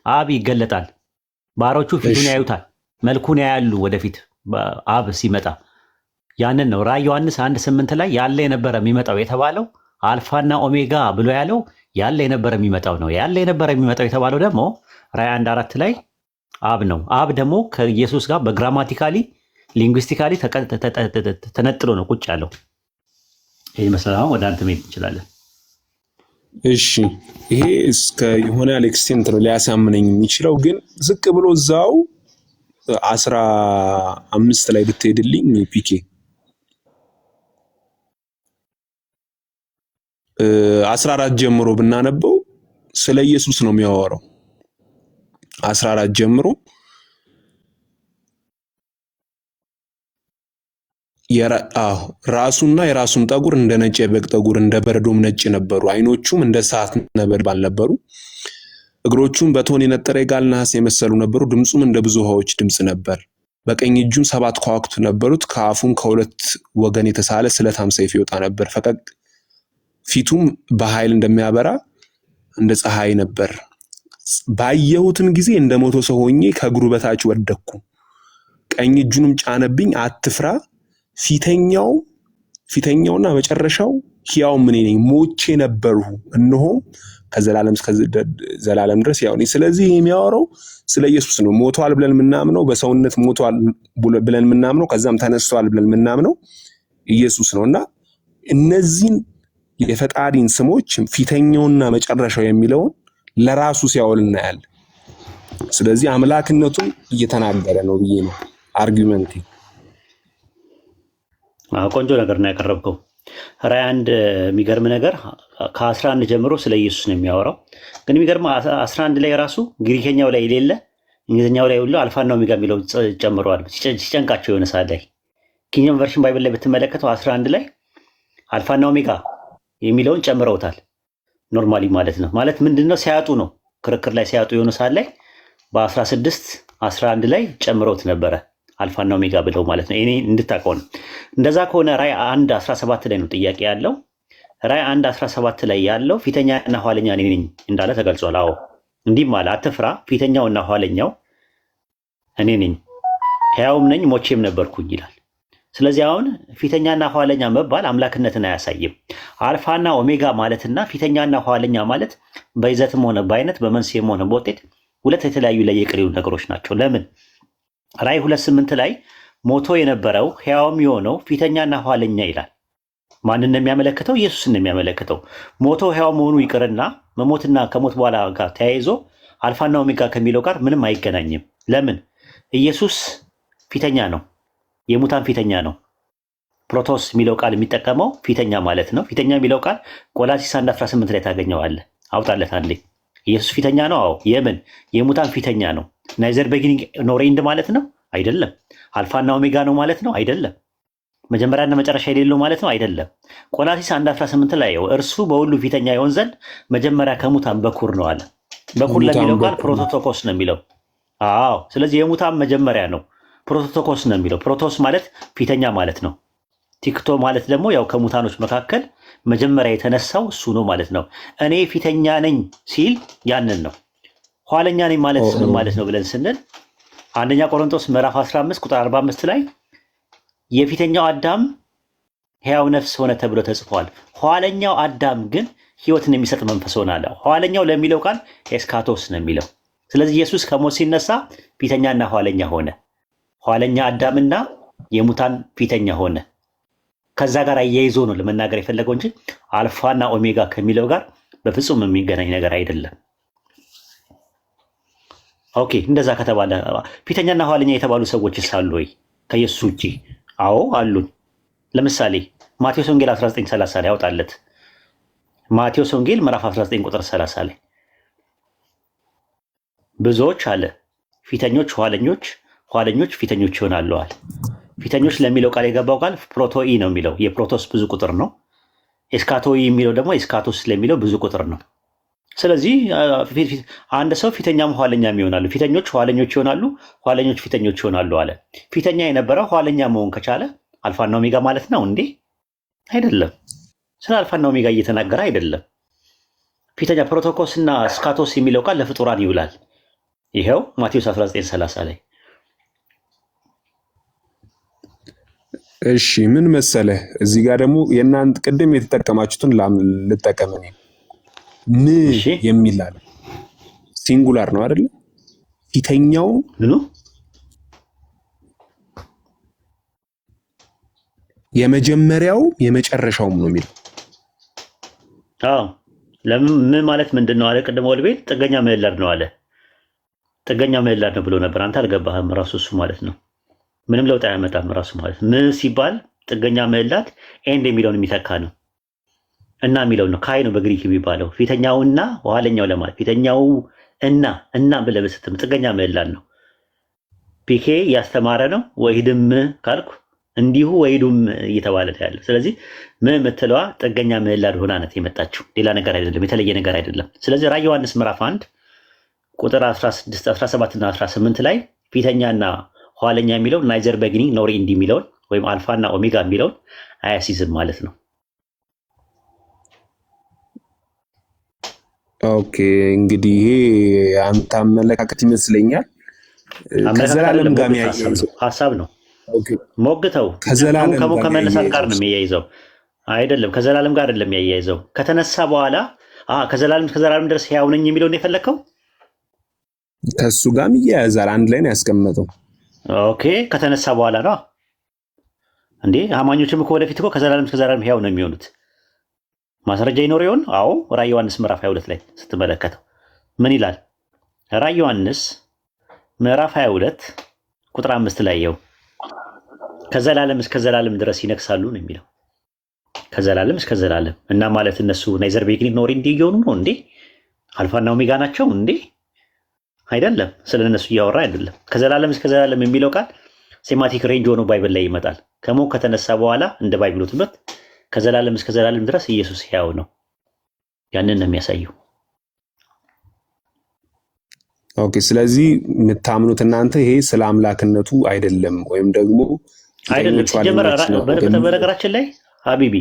አብ ይገለጣል። ባሮቹ ፊቱን ያዩታል፣ መልኩን ያያሉ ወደፊት አብ ሲመጣ። ያንን ነው ራዕይ ዮሐንስ 1:8 ላይ ያለ የነበረ የሚመጣው የተባለው አልፋና ኦሜጋ ብሎ ያለው ያለ የነበረ የሚመጣው ነው። ያለ የነበረ የሚመጣው የተባለው ደግሞ ራዕይ 1:4 ላይ አብ ነው። አብ ደግሞ ከኢየሱስ ጋር በግራማቲካሊ ሊንጉስቲካሊ ተነጥሎ ነው ቁጭ ያለው። ይህ ይመስላል። አሁን ወደ አንተ መሄድ እንችላለን። እሺ ይሄ እስከ የሆነ ኤክስቴንት ነው ሊያሳምነኝ የሚችለው፣ ግን ዝቅ ብሎ እዛው 15 ላይ ብትሄድልኝ ፒኬ 14 ጀምሮ ብናነበው ስለ ኢየሱስ ነው የሚያወራው። 14 ጀምሮ ራሱና የራሱም ጠጉር እንደ ነጭ የበግ ጠጉር እንደ በረዶም ነጭ ነበሩ። አይኖቹም እንደ እሳት ነበልባል ነበሩ። እግሮቹም በቶን የነጠረ የጋል ነሐስ የመሰሉ ነበሩ። ድምፁም እንደ ብዙ ውኃዎች ድምፅ ነበር። በቀኝ እጁም 7 ከዋክብት ነበሩት። ከአፉም ከሁለት ወገን የተሳለ ስለታም ሰይፍ ይወጣ ነበር። ፊቱም በኃይል እንደሚያበራ እንደ ፀሐይ ነበር። ባየሁትም ጊዜ እንደ ሞተ ሰው ሆኜ ከእግሩ በታች ወደቅኩ። ቀኝ እጁንም ጫነብኝ፣ አትፍራ፣ ፊተኛውና መጨረሻው ሕያው እኔ ነኝ። ሞቼ ነበርሁ፣ እነሆም ከዘላለም እስከ ዘላለም ድረስ ሕያው ነኝ። ስለዚህ የሚያወራው ስለ ኢየሱስ ነው። ሞቷል ብለን የምናምነው፣ በሰውነት ሞቷል ብለን የምናምነው፣ ከዛም ተነስቷል ብለን የምናምነው ኢየሱስ ነውና እነዚህን የፈጣሪን ስሞች ፊተኛውና መጨረሻው የሚለውን ለራሱ ሲያወል እናያለን። ስለዚህ አምላክነቱን እየተናገረ ነው ብዬ ነው አርጊውመንቴ። ቆንጆ ነገር ነው ያቀረብከው። ራዕይ 1 የሚገርም ነገር ከ11 ጀምሮ ስለ ኢየሱስ ነው የሚያወራው። ግን የሚገርም 11 ላይ ራሱ ግሪከኛው ላይ የሌለ እንግሊዝኛው ላይ ሁሉ አልፋና ኦሜጋ የሚለው ጨምረዋል። ሲጨንቃቸው የሆነ ሰዓት ላይ ኪንግ ቨርሽን ባይብል ላይ ብትመለከተው 11 ላይ አልፋና ኦሜጋ የሚለውን ጨምረውታል። ኖርማሊ ማለት ነው። ማለት ምንድነው? ሲያጡ ነው፣ ክርክር ላይ ሲያጡ የሆነ ሰዓት ላይ በ16-11 ላይ ጨምረውት ነበረ አልፋና ኦሜጋ ብለው ማለት ነው። እኔ እንድታውቀው ነው። እንደዛ ከሆነ ራዕይ 1:17 ላይ ነው ጥያቄ ያለው። ራዕይ 1:17 ላይ ያለው ፊተኛና ኋለኛ እኔ ነኝ እንዳለ ተገልጿል። አዎ እንዲህም አለ፣ አትፍራ፣ ፊተኛውና ኋለኛው እኔ ነኝ፣ ሕያውም ነኝ፣ ሞቼም ነበርኩኝ ይላል። ስለዚህ አሁን ፊተኛና ኋለኛ መባል አምላክነትን አያሳይም። አልፋና ኦሜጋ ማለትና ፊተኛና ኋለኛ ማለት በይዘትም ሆነ በአይነት በመንስኤም ሆነ በውጤት ሁለት የተለያዩ ለየቅል ነገሮች ናቸው። ለምን? ራዕይ 2:8 ላይ ሞቶ የነበረው ሕያውም የሆነው ፊተኛና ኋለኛ ይላል። ማንን ነው የሚያመለክተው? ኢየሱስን ነው የሚያመለክተው። ሞቶ ሕያው መሆኑ ይቅርና መሞትና ከሞት በኋላ ጋር ተያይዞ አልፋና ኦሜጋ ከሚለው ጋር ምንም አይገናኝም። ለምን? ኢየሱስ ፊተኛ ነው፣ የሙታን ፊተኛ ነው። ፕሮቶስ የሚለው ቃል የሚጠቀመው ፊተኛ ማለት ነው። ፊተኛ የሚለው ቃል ቆላሲስ 1:18 ላይ ታገኘዋለህ። አውጣለት አንዴ። ኢየሱስ ፊተኛ ነው። አዎ። የምን? የሙታን ፊተኛ ነው። ናይዘር ቢጊኒንግ ኖር ኤንድ ማለት ነው? አይደለም። አልፋና ኦሜጋ ነው ማለት ነው? አይደለም። መጀመሪያና መጨረሻ የሌለው ማለት ነው? አይደለም። ቆላሲስ 1:18 ላይ እርሱ በሁሉ ፊተኛ ይሆን ዘንድ መጀመሪያ ከሙታን በኩር ነው አለ። በኩር ለሚለው ቃል ፕሮቶቶኮስ ነው የሚለው። አዎ። ስለዚህ የሙታን መጀመሪያ ነው። ፕሮቶቶኮስ ነው የሚለው። ፕሮቶስ ማለት ፊተኛ ማለት ነው። ቲክቶ ማለት ደግሞ ያው ከሙታኖች መካከል መጀመሪያ የተነሳው እሱ ነው ማለት ነው። እኔ ፊተኛ ነኝ ሲል ያንን ነው። ኋለኛ ነኝ ማለት ምን ማለት ነው ብለን ስንል አንደኛ ቆሮንቶስ ምዕራፍ 15 ቁጥር 45 ላይ የፊተኛው አዳም ሕያው ነፍስ ሆነ ተብሎ ተጽፏል። ኋለኛው አዳም ግን ሕይወትን የሚሰጥ መንፈስ ሆነ አለ። ኋለኛው ለሚለው ቃል ኤስካቶስ ነው የሚለው። ስለዚህ ኢየሱስ ከሞት ሲነሳ ፊተኛና ኋለኛ ሆነ። ኋለኛ አዳምና የሙታን ፊተኛ ሆነ። ከዛ ጋር አያይዞ ነው ለመናገር የፈለገው እንጂ አልፋና ኦሜጋ ከሚለው ጋር በፍጹም የሚገናኝ ነገር አይደለም። ኦኬ፣ እንደዛ ከተባለ ፊተኛና ኋለኛ የተባሉ ሰዎች ሳሉ ወይ ከኢየሱስ ውጪ? አዎ አሉን። ለምሳሌ ማቴዎስ ወንጌል 19:30 ላይ ያውጣለት። ማቴዎስ ወንጌል ምዕራፍ 19 ቁጥር 30 ላይ ብዙዎች አለ ፊተኞች ኋለኞች፣ ኋለኞች ፊተኞች ይሆናሉ አለ። ፊተኞች ለሚለው ቃል የገባው ቃል ፕሮቶኢ ነው የሚለው የፕሮቶስ ብዙ ቁጥር ነው። ኤስካቶኢ የሚለው ደግሞ ኤስካቶስ ለሚለው ብዙ ቁጥር ነው። ስለዚህ አንድ ሰው ፊተኛም ኋለኛም ይሆናሉ፣ ፊተኞች ኋለኞች ይሆናሉ፣ ኋለኞች ፊተኞች ይሆናሉ አለ። ፊተኛ የነበረው ኋለኛ መሆን ከቻለ አልፋና ኦሜጋ ማለት ነው እንዴ? አይደለም። ስለ አልፋና ኦሜጋ እየተናገረ አይደለም። ፊተኛ ፕሮቶኮስ እና ስካቶስ የሚለው ቃል ለፍጡራን ይውላል። ይኸው ማቴዎስ 19:30 ላይ። እሺ ምን መሰለህ፣ እዚህ ጋር ደግሞ የእናንተ ቅድም የተጠቀማችሁትን ልጠቀም እኔ። ምን የሚል አለ? ሲንጉላር ነው አይደለ? ፊተኛው ምኑ የመጀመሪያው የመጨረሻውም ነው የሚለው። አዎ ለምን ምን ማለት ምንድን ነው አለ? ቅድም ወልቤል ጥገኛ ምህላድ ነው አለ። ጥገኛ ምህላድ ነው ብሎ ነበር። አንተ አልገባህም። ራሱ እሱ ማለት ነው። ምንም ለውጥ አያመጣም። ራሱ ማለት ምን ሲባል ጥገኛ ምህላድ ኤንድ የሚለውን የሚተካ ነው እና የሚለው ነው። ካይ ነው በግሪክ የሚባለው ፊተኛውና ኋለኛው ለማለት ፊተኛው እና ብለህ ስትም ጥገኛ ምህላድ ነው። ፒኬ ያስተማረ ነው። ወይድም ካልኩ እንዲሁ ወይዱም እየተባለ ያለ። ስለዚህ ምን የምትለዋ ጥገኛ ምህላድ ሆና ናት የመጣችው፣ ሌላ ነገር አይደለም፣ የተለየ ነገር አይደለም። ስለዚህ ራዕየ ዮሐንስ ምዕራፍ 1 ቁጥር 16፣ 17 እና 18 ላይ ፊተኛና ኋለኛ የሚለውን ናይዘር በጊኒንግ ኖር ኢንድ የሚለውን ወይም አልፋና ኦሜጋ የሚለውን አያሲዝም ማለት ነው። ኦኬ እንግዲህ ይሄ አንተ አመለካከት ይመስለኛል። ከዘላለም ጋር የሚያያይዘው ሀሳብ ነው። ሞግተው ከመነሳት ጋር ነው የሚያይዘው አይደለም። ከዘላለም ጋር አይደለም የሚያይዘው። ከተነሳ በኋላ ከዘላለም ድረስ ሕያው ነኝ የሚለውን የፈለከው ከሱ ጋርም ይያያዛል። አንድ ላይ ነው ያስቀመጠው። ኦኬ ከተነሳ በኋላ ነው እንዴ? አማኞችም እኮ ወደፊት እኮ ከዘላለም ሕያው ነው የሚሆኑት። ማስረጃ ይኖር ይሆን? አዎ ራዕየ ዮሐንስ ምዕራፍ 22 ላይ ስትመለከተው ምን ይላል? ራዕየ ዮሐንስ ምዕራፍ 22 ቁጥር 5 ላይ ይኸው ከዘላለም እስከ ዘላለም ድረስ ይነግሳሉ ነው የሚለው። ከዘላለም እስከ ዘላለም እና ማለት እነሱ ናይዘር ቤጊኒንግ ኖር ኢንድ እየሆኑ ነው እንዴ? አልፋና ኦሜጋ ናቸው እንዴ? አይደለም። ስለ እነሱ እያወራ አይደለም። ከዘላለም እስከ ዘላለም የሚለው ቃል ሴማቲክ ሬንጅ ሆኖ ባይብል ላይ ይመጣል። ከሞት ከተነሳ በኋላ እንደ ባይብሉ ትምህርት ከዘላለም እስከ ዘላለም ድረስ ኢየሱስ ሕያው ነው። ያንን ነው የሚያሳየው። ኦኬ ስለዚህ የምታምኑት እናንተ ይሄ ስለ አምላክነቱ አይደለም ወይም ደግሞ አይደለም። ሲጀመር በነገራችን ላይ ሀቢቢ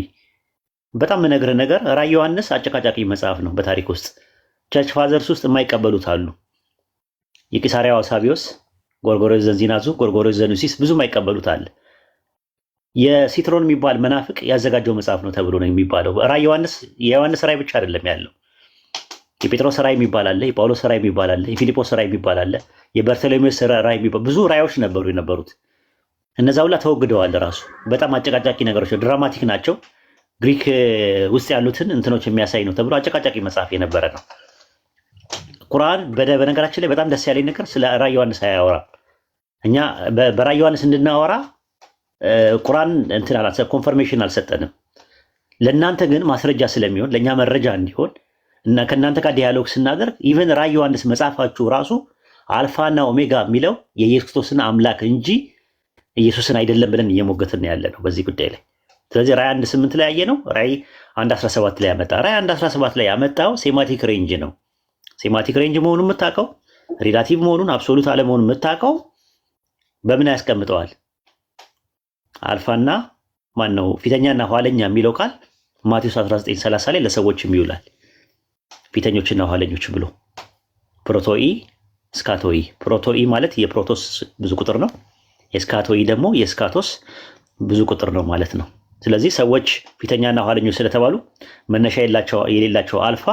በጣም የምነግርህ ነገር ራዕየ ዮሐንስ አጨቃጫቂ መጽሐፍ ነው። በታሪክ ውስጥ ቸርች ፋዘርስ ውስጥ የማይቀበሉት አሉ። የቂሳሪያው አሳቢዮስ፣ ጎርጎርዮስ ዘንዚናዙ፣ ጎርጎርዮስ ዘኑሲስ ብዙ የማይቀበሉት አለ። የሲትሮን የሚባል መናፍቅ ያዘጋጀው መጽሐፍ ነው ተብሎ ነው የሚባለው። ራዕየ ዮሐንስ የዮሐንስ ራዕይ ብቻ አይደለም ያለው። የጴጥሮስ ራዕይ የሚባል አለ፣ የጳውሎስ ራዕይ የሚባል አለ፣ የፊልጶስ ራዕይ የሚባል አለ፣ የበርተሎሜዎስ ራዕይ የሚባል ብዙ ራዕዮች ነበሩ የነበሩት። እነዛ ሁላ ተወግደዋል። ራሱ በጣም አጨቃጫቂ ነገሮች ድራማቲክ ናቸው። ግሪክ ውስጥ ያሉትን እንትኖች የሚያሳይ ነው ተብሎ አጨቃጫቂ መጽሐፍ የነበረ ነው። ቁርአን በነገራችን ላይ በጣም ደስ ያለኝ ነገር ስለ ራዕየ ዮሐንስ አያወራም። እኛ በራዕየ ዮሐንስ እንድናወራ ቁርአን ኮንፈርሜሽን አልሰጠንም። ለእናንተ ግን ማስረጃ ስለሚሆን ለእኛ መረጃ እንዲሆን እና ከእናንተ ጋር ዲያሎግ ስናደርግ ኢቨን ራዕየ ዮሐንስ መጽሐፋችሁ ራሱ አልፋና ኦሜጋ የሚለው የኢየሱስ ክርስቶስን አምላክ እንጂ ኢየሱስን አይደለም ብለን እየሞገትን ያለ ነው በዚህ ጉዳይ ላይ። ስለዚህ ራዕይ 1:8 ላይ ያየ ነው። ራዕይ 1:17 ላይ ያመጣ ራዕይ 1:17 ላይ ያመጣው ሴማቲክ ሬንጅ ነው። ሴማቲክ ሬንጅ መሆኑን የምታውቀው ሪላቲቭ መሆኑን አብሶሉት አለመሆኑን የምታውቀው በምን ያስቀምጠዋል? አልፋና ማን ነው ፊተኛና ኋለኛ የሚለው ቃል ማቴዎስ 19:30 ላይ ለሰዎችም ይውላል። ፊተኞችና ኋለኞች ብሎ ፕሮቶኢ ስካቶኢ። ፕሮቶኢ ማለት የፕሮቶስ ብዙ ቁጥር ነው። የስካቶኢ ደግሞ የስካቶስ ብዙ ቁጥር ነው ማለት ነው። ስለዚህ ሰዎች ፊተኛና ኋለኞች ስለተባሉ መነሻ የሌላቸው አልፋ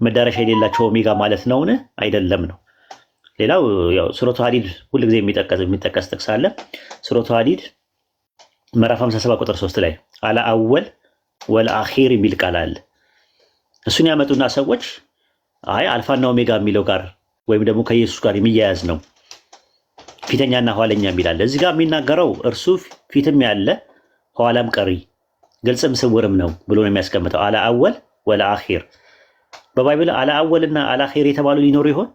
መዳረሻ የሌላቸው ኦሜጋ ማለት ነውን? አይደለም ነው። ሌላው ያው ሱረቱ ሐዲድ ሁልጊዜ የሚጠቀስ ጥቅስ አለ። ሱረቱ ሐዲድ ምዕራፍ 57 ቁጥር 3 ላይ አለ አወል ወልአኺር የሚል ቃል አለ። እሱን ያመጡና ሰዎች አይ አልፋና ኦሜጋ የሚለው ጋር ወይም ደግሞ ከኢየሱስ ጋር የሚያያዝ ነው ፊተኛና ኋለኛ የሚላል እዚህ ጋር የሚናገረው እርሱ ፊትም ያለ ኋላም ቀሪ ግልጽም ስውርም ነው ብሎ ነው የሚያስቀምጠው። አላ አወል ወላ አኺር። በባይብል አላ አወልና አላ አኺር የተባሉ ሊኖሩ ይሆን?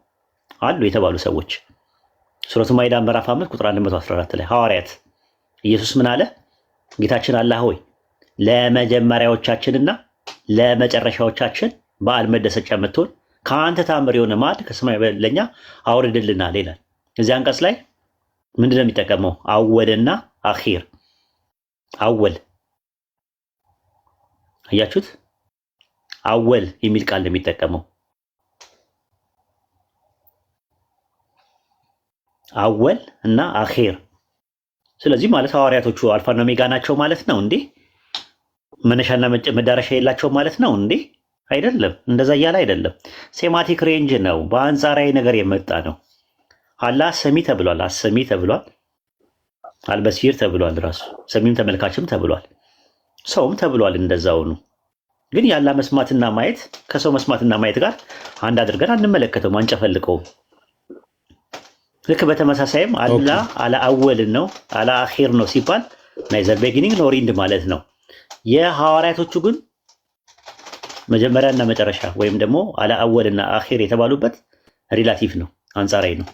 አሉ የተባሉ ሰዎች። ሱረቱ ማኢዳ ምዕራፍ 5 ቁጥር 114 ላይ ሐዋርያት ኢየሱስ ምን አለ? ጌታችን አላህ ሆይ ለመጀመሪያዎቻችንና ለመጨረሻዎቻችን በዓል መደሰቻ የምትሆን ከአንተ ታምር የሆነ ማዕድ ከሰማይ ለኛ አውርድልናል ይላል። እዚህ አንቀጽ ላይ ምንድን ነው የሚጠቀመው? አወልና አኺር። አወል አያችሁት? አወል የሚል ቃል ነው የሚጠቀመው። አወል እና አኺር። ስለዚህ ማለት ሐዋርያቶቹ አልፋና ኦሜጋ ናቸው ማለት ነው እንዴ? መነሻና መዳረሻ የላቸው ማለት ነው እንዴ? አይደለም። እንደዛ እያለ አይደለም። ሴማቲክ ሬንጅ ነው። በአንጻራዊ ነገር የመጣ ነው። አላህ ሰሚ ተብሏል፣ አሰሚ ተብሏል፣ አልበሲር ተብሏል፣ ራሱ ሰሚም ተመልካችም ተብሏል፣ ሰውም ተብሏል። እንደዛው ነው። ግን ያላ መስማትና ማየት ከሰው መስማትና ማየት ጋር አንድ አድርገን አንመለከተውም፣ አንጨፈልቀውም። ልክ በተመሳሳይም አላህ አላ አወል ነው አላ አኺር ነው ሲባል ናይዘር ቢጊኒንግ ኖር ኢንድ ማለት ነው። የሐዋርያቶቹ ግን መጀመሪያና መጨረሻ ወይም ደግሞ አላ አወልና አኺር የተባሉበት ሪላቲቭ ነው፣ አንጻራዊ ነው።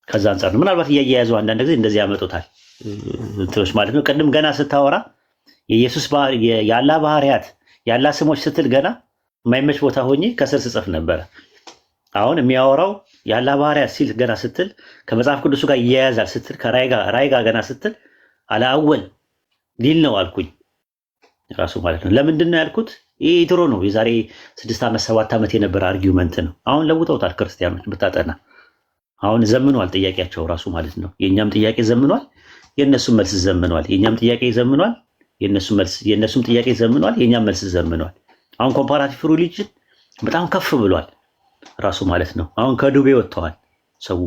ከዛ አንጻር ነው ምናልባት እያያያዙ አንዳንድ ጊዜ እንደዚህ ያመጡታል እንትኖች ማለት ነው። ቅድም ገና ስታወራ የኢየሱስ ባህሪ ያላ ባህሪያት ያላ ስሞች ስትል ገና የማይመች ቦታ ሆኜ ከስር ስጽፍ ነበረ። አሁን የሚያወራው ያላ ባህሪያት ሲል ገና ስትል ከመጽሐፍ ቅዱሱ ጋር ይያያዛል ስትል ከራይ ጋር ገና ስትል አላ አወል ሊል ነው አልኩኝ ራሱ ማለት ነው። ለምንድን ነው ያልኩት? ይህ ድሮ ነው የዛሬ 6 ዓመት 7 ዓመት የነበረ አርጊውመንት ነው። አሁን ለውጠውታል ክርስቲያኖች ብታጠና። አሁን ዘምኗል ጥያቄያቸው ራሱ ማለት ነው። የእኛም ጥያቄ ዘምኗል፣ የእነሱም መልስ ዘምኗል። የእኛም ጥያቄ ዘምኗል፣ የእነሱም ጥያቄ ዘምኗል፣ የእኛም መልስ ዘምኗል። አሁን ኮምፓራቲቭ ሪሊጅን በጣም ከፍ ብሏል ራሱ ማለት ነው። አሁን ከዱቤ ወጥተዋል። ሰው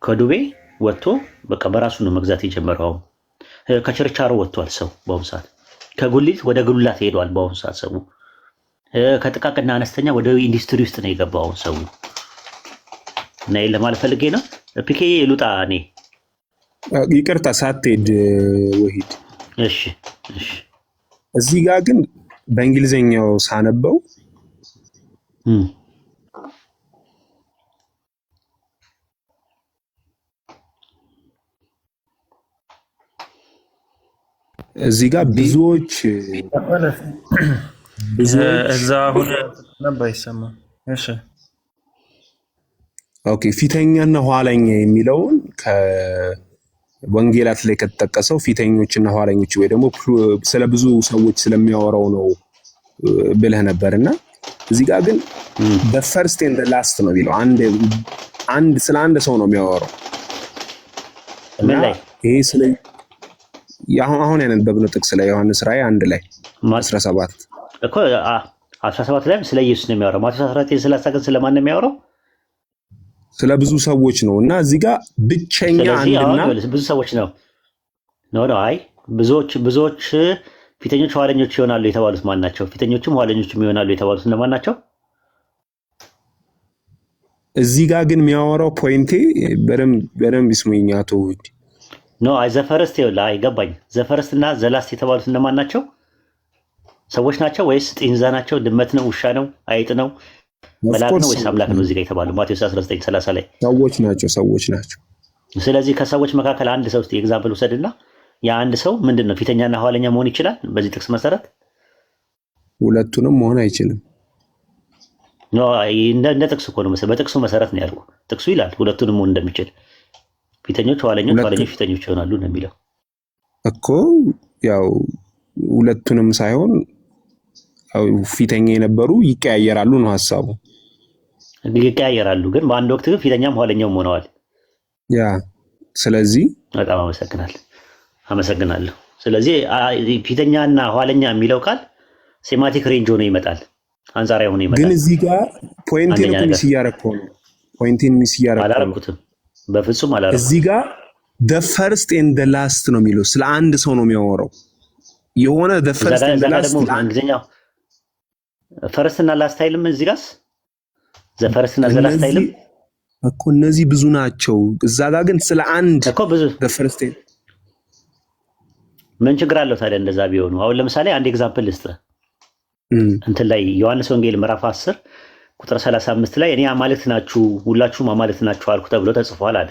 ከዱቤ ወጥቶ በቃ በራሱ ነው መግዛት የጀመረው። አሁን ከችርቻሮ ወጥቷል ሰው በአሁኑ ሰዓት። ከጉሊት ወደ ጉልላት ሄዷል በአሁኑ ሰዓት ሰው። ከጥቃቅና አነስተኛ ወደ ኢንዱስትሪ ውስጥ ነው የገባው አሁን ሰው። እና ለማለት ፈልጌ ነው። ፒኬ ሉጣ እኔ ይቅርታ ሳትሄድ ወሂድ። እሺ እዚህ ጋር ግን በእንግሊዘኛው ሳነበው እዚህ ጋር ብዙዎች እዛ አሁን ነበር አይሰማም። እሺ ኦኬ። ፊተኛና ኋለኛ የሚለውን ከወንጌላት ላይ ከተጠቀሰው ፊተኞችና ኋለኞች ወይ ደግሞ ስለ ብዙ ሰዎች ስለሚያወራው ነው ብለህ ነበርና እዚህ ጋር ግን the first and the last ነው የሚለው አንድ ስለ አንድ ሰው ነው የሚያወራው። ይሄ ስለ አሁን ያነበብነው ጥቅስ ላይ ዮሐንስ ራእይ 1 ላይ 17 እኮ 17 ላይ ስለ ኢየሱስ ነው የሚያወራው። ማቴዎስ 19 ግን ስለማን ነው የሚያወራው? ስለ ብዙ ሰዎች ነው። እና እዚህ ጋር ብቸኛ አንድና ብዙ ሰዎች ነው አይ ብዙዎች ፊተኞች ኋለኞች ይሆናሉ የተባሉት ማን ናቸው? ፊተኞችም ኋለኞችም ይሆናሉ የተባሉት እነማን ናቸው? እዚህ ጋር ግን የሚያወራው ፖይንቴ በደንብ ይስሙኝ አቶ ውድ አይ ዘፈረስት ይኸውልህ፣ አይገባኝ። ዘፈረስት እና ዘላስት የተባሉት እነማን ናቸው? ሰዎች ናቸው ወይስ ጢንዛ ናቸው? ድመት ነው? ውሻ ነው? አይጥ ነው? መልአክ ነው ወይስ አምላክ ነው? እዚህ ጋር የተባለው ማቴዎስ 19:30 ላይ ሰዎች ናቸው። ስለዚህ ከሰዎች መካከል አንድ ሰው ውስጥ ኤግዛምፕል ውሰድና የአንድ ሰው ምንድን ነው ፊተኛና ኋለኛ መሆን ይችላል? በዚህ ጥቅስ መሰረት ሁለቱንም መሆን አይችልም። እንደ ጥቅስ እኮ ነው። በጥቅሱ መሰረት ነው ያልኩህ። ጥቅሱ ይላል ሁለቱንም መሆን እንደሚችል። ፊተኞች ኋለኞች ፊተኞች ይሆናሉ ነው የሚለው እኮ። ያው ሁለቱንም ሳይሆን ፊተኛ የነበሩ ይቀያየራሉ ነው ሐሳቡ። ይቀያየራሉ፣ ግን በአንድ ወቅት ግን ፊተኛም ኋለኛውም ሆነዋል። ያ ስለዚህ በጣም አመሰግናለሁ። ስለዚህ ፊተኛና ኋለኛ የሚለው ቃል ሴማቲክ ሬንጅ ሆኖ ይመጣል፣ አንጻራዊ ሆኖ ይመጣል። ግን እዚህ ጋር ፖይንቴን ሚስ እያደረኩት ነው። አላረኩትም፣ በፍጹም አላረኩትም። እዚህ ጋር the first and the last ነው የሚለው ስለ አንድ ሰው ነው የሚያወራው። የሆነ the first and the last እንግሊዝኛው ፈርስት እና ላስት አይልም። እዚህ ጋርስ ዘ ፈርስት እና ዘ ላስት አይልም። እኮ እነዚህ ብዙ ናቸው። እዛ ጋር ግን ስለ አንድ እኮ ብዙ በፈርስት ምን ችግር አለው ታዲያ እንደዛ ቢሆኑ? አሁን ለምሳሌ አንድ ኤግዛምፕል ልስጥ። እንትን ላይ ዮሐንስ ወንጌል ምዕራፍ 10 ቁጥር 35 ላይ እኔ አማልክት ናችሁ ሁላችሁም አማልክት ናችሁ አልኩ ተብሎ ተጽፏል አለ።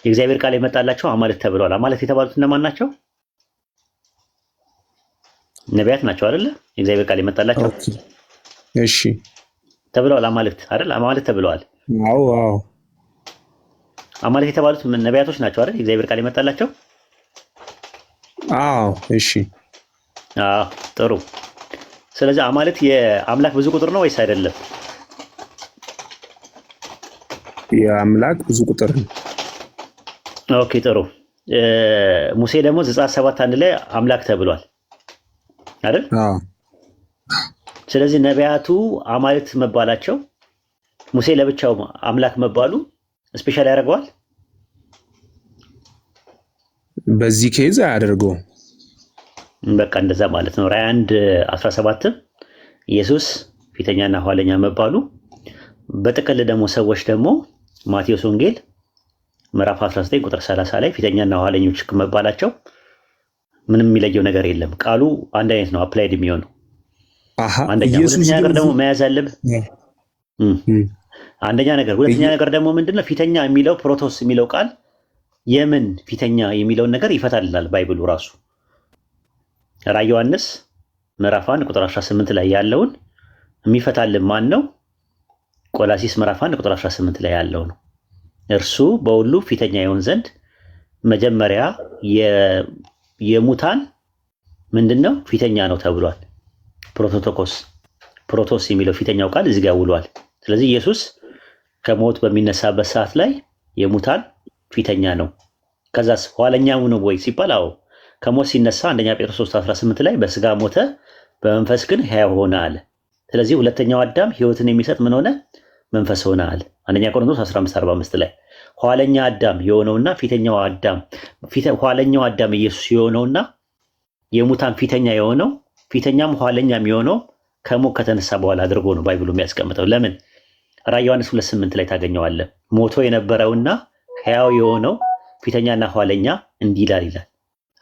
የእግዚአብሔር ቃል የመጣላቸው አማልክት ተብለዋል። አማልክት የተባሉት እነማን ናቸው? ነቢያት ናቸው አይደለ? የእግዚአብሔር ቃል የመጣላቸው እሺ ተብለዋል። አማልክት አይደል? አማልክት ተብለዋል። አዎ አዎ። አማልክት የተባሉት ነቢያቶች ናቸው አይደል? የእግዚአብሔር ቃል የመጣላቸው አዎ። እሺ አዎ፣ ጥሩ። ስለዚህ አማልክት የአምላክ ብዙ ቁጥር ነው ወይስ አይደለም? የአምላክ ብዙ ቁጥር ነው። ኦኬ፣ ጥሩ። ሙሴ ደግሞ ዘጸአት 7:1 ላይ አምላክ ተብሏል አይደል? አዎ። ስለዚህ ነቢያቱ አማልክት መባላቸው ሙሴ ለብቻው አምላክ መባሉ ስፔሻል ያደርገዋል? በዚህ ኬዝ አያደርገውም። በቃ እንደዛ ማለት ነው። ራዕይ 1:17 ኢየሱስ ፊተኛና ኋለኛ መባሉ፣ በጥቅል ደግሞ ሰዎች ደግሞ ማቴዎስ ወንጌል ምዕራፍ 19 ቁጥር 30 ላይ ፊተኛና ኋለኞች መባላቸው ምንም የሚለየው ነገር የለም። ቃሉ አንድ አይነት ነው አፕላይድ የሚሆነው። አንደኛ ሁለተኛ ነገር ደግሞ መያዝ ያለብህ ሁለተኛ ነገር ደግሞ ምንድነው? ፊተኛ የሚለው ፕሮቶስ የሚለው ቃል የምን ፊተኛ የሚለውን ነገር ይፈታልናል ባይብሉ ራሱ። ራዕይ ዮሐንስ ምዕራፍ 1 ቁጥር 18 ላይ ያለውን የሚፈታልን ማን ነው? ቆላሲስ ምዕራፍ 1 ቁጥር 18 ላይ ያለው ነው። እርሱ በሁሉ ፊተኛ ይሆን ዘንድ መጀመሪያ የሙታን ምንድነው? ፊተኛ ነው ተብሏል። ፕሮቶስ የሚለው ፊተኛው ቃል እዚህ ጋር ውሏል። ስለዚህ ኢየሱስ ከሞት በሚነሳበት ሰዓት ላይ የሙታን ፊተኛ ነው። ከዛስ ኋለኛው ነው ወይ ሲባል አዎ፣ ከሞት ሲነሳ አንደኛ ጴጥሮስ 3:18 ላይ በስጋ ሞተ በመንፈስ ግን ሕያው ሆነ አለ። ስለዚህ ሁለተኛው አዳም ሕይወትን የሚሰጥ ምን ሆነ? መንፈስ ሆነ አለ። አንደኛ ቆሮንቶስ 15:45 ላይ ኋለኛ አዳም የሆነውና ኋለኛው አዳም ኢየሱስ የሆነውና የሙታን ፊተኛ የሆነው ፊተኛም ኋለኛም የሆነው ከሞት ከተነሳ በኋላ አድርጎ ነው ባይብሉ የሚያስቀምጠው። ለምን? ራዕይ ዮሐንስ 2:8 ላይ ታገኘዋለህ። ሞቶ የነበረውና ሕያው የሆነው ፊተኛና ኋለኛ እንዲህ ይላል።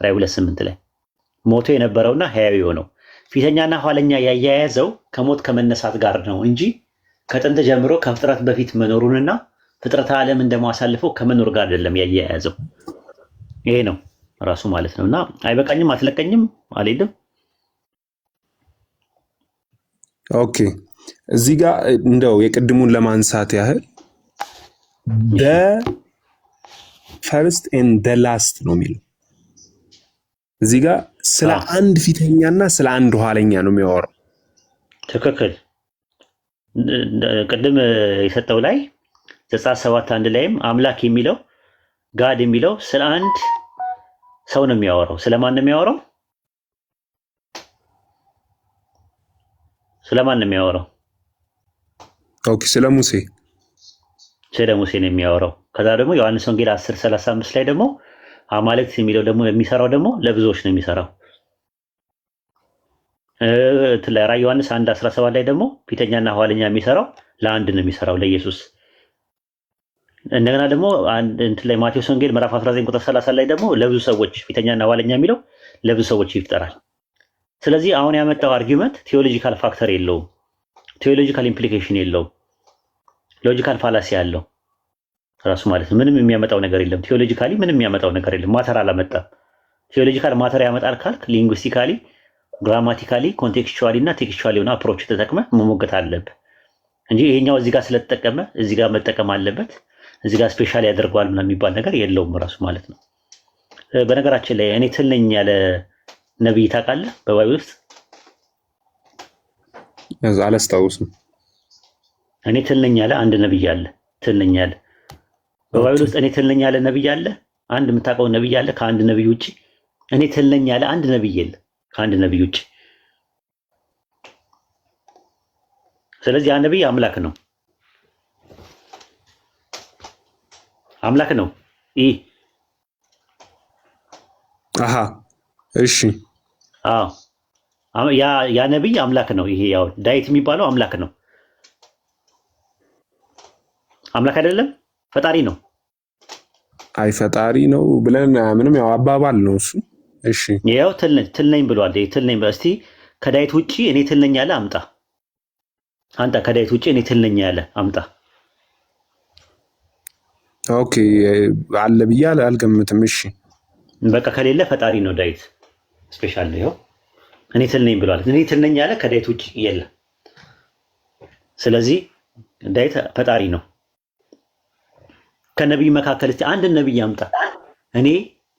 ራዕይ 2:8 ላይ ሞቶ የነበረውና ሕያው የሆነው ፊተኛና ኋለኛ ያያያዘው ከሞት ከመነሳት ጋር ነው እንጂ ከጥንት ጀምሮ ከፍጥረት በፊት መኖሩንና ፍጥረተ ዓለም እንደማሳልፈው ከመኖር ጋር አይደለም ያያያዘው። ይሄ ነው ራሱ ማለት ነውና አይበቃኝም፣ አትለቀኝም አልልም። ኦኬ፣ እዚህ ጋር እንደው የቅድሙን ለማንሳት ያህል ፈርስት ኤንድ ደ ላስት ነው የሚለው። እዚህ ጋር ስለ አንድ ፊተኛና ስለ አንድ ኋለኛ ነው የሚያወራው። ትክክል። ቅድም የሰጠው ላይ ዘጸአት 7:1 ላይም አምላክ የሚለው ጋድ የሚለው ስለ አንድ ሰው ነው የሚያወራው። ስለማን ነው የሚያወራው? ስለማን ነው የሚያወራው? ኦኬ፣ ስለ ሙሴ ነው የሚያወራው። ከዛ ደግሞ ዮሐንስ ወንጌል 10:35 ላይ ደግሞ አማልክት የሚለው ደግሞ የሚሰራው ደግሞ ለብዙዎች ነው የሚሰራው። ራዕይ ዮሐንስ 1:17 ላይ ደግሞ ፊተኛና ኋለኛ የሚሰራው ለአንድ ነው የሚሰራው ለኢየሱስ። እንደገና ደግሞ ላይ ማቴዎስ ወንጌል ምዕራፍ 19 ቁጥር 30 ላይ ደግሞ ለብዙ ሰዎች ፊተኛና ኋለኛ የሚለው ለብዙ ሰዎች ይፍጠራል። ስለዚህ አሁን ያመጣው አርጊውመንት ቴዎሎጂካል ፋክተር የለውም፣ ቴዎሎጂካል ኢምፕሊኬሽን የለውም፣ ሎጂካል ፋላሲ ያለው ራሱ ማለት ነው። ምንም የሚያመጣው ነገር የለም። ቴዎሎጂካሊ ምንም የሚያመጣው ነገር የለም። ማተር አላመጣም። ቴዎሎጂካል ማተር ያመጣል ካልክ ሊንጉስቲካሊ፣ ግራማቲካሊ፣ ኮንቴክስቹዋሊ እና ቴክስቹዋሊ የሆነ አፕሮች ተጠቅመህ መሞገት አለብህ እንጂ ይሄኛው እዚህ ጋር ስለተጠቀመ እዚህ ጋር መጠቀም አለበት እዚህ ጋር ስፔሻል ያደርገዋል ምናምን የሚባል ነገር የለውም ራሱ ማለት ነው። በነገራችን ላይ እኔ ትል ነኝ ያለ ነብይ ታውቃለህ? በባይብል ውስጥ አላስታውስም። እኔ ትል ነኝ ያለ አንድ ነብይ አለ። ትል ነኝ ያለ በባይብል ውስጥ እኔ ትል ነኝ ያለ ነብይ አለ? አንድ የምታውቀው ነብይ አለ? ከአንድ ነብይ ውጪ እኔ ትል ነኝ ያለ አንድ ነብይ የለ ከአንድ ነብይ ውጪ። ስለዚህ ያ ነብይ አምላክ ነው፣ አምላክ ነው። ይህ እሺ፣ ያ ነብይ አምላክ ነው። ይሄ ያው ዳዊት የሚባለው አምላክ ነው። አምላክ አይደለም? ፈጣሪ ነው። አይ ፈጣሪ ነው ብለን ምንም ያው አባባል ነው እሱ። እሺ ያው ትል ነኝ ብሏል። ትል ነኝ እስቲ ከዳዊት ውጪ እኔ ትል ነኝ ያለ አምጣ። አንተ ከዳዊት ውጪ እኔ ትል ነኝ ያለ አምጣ። ኦኬ አለ ብዬ አልገምትም። እሺ በቃ ከሌለ ፈጣሪ ነው ዳዊት። ስፔሻል ነው። እኔ ትል ነኝ ብሏል። እኔ ትል ነኝ ያለ ከዳዊት ውጪ የለም። ስለዚህ ዳዊት ፈጣሪ ነው። ከነብይ መካከል እስቲ አንድ ነብይ አምጣ። እኔ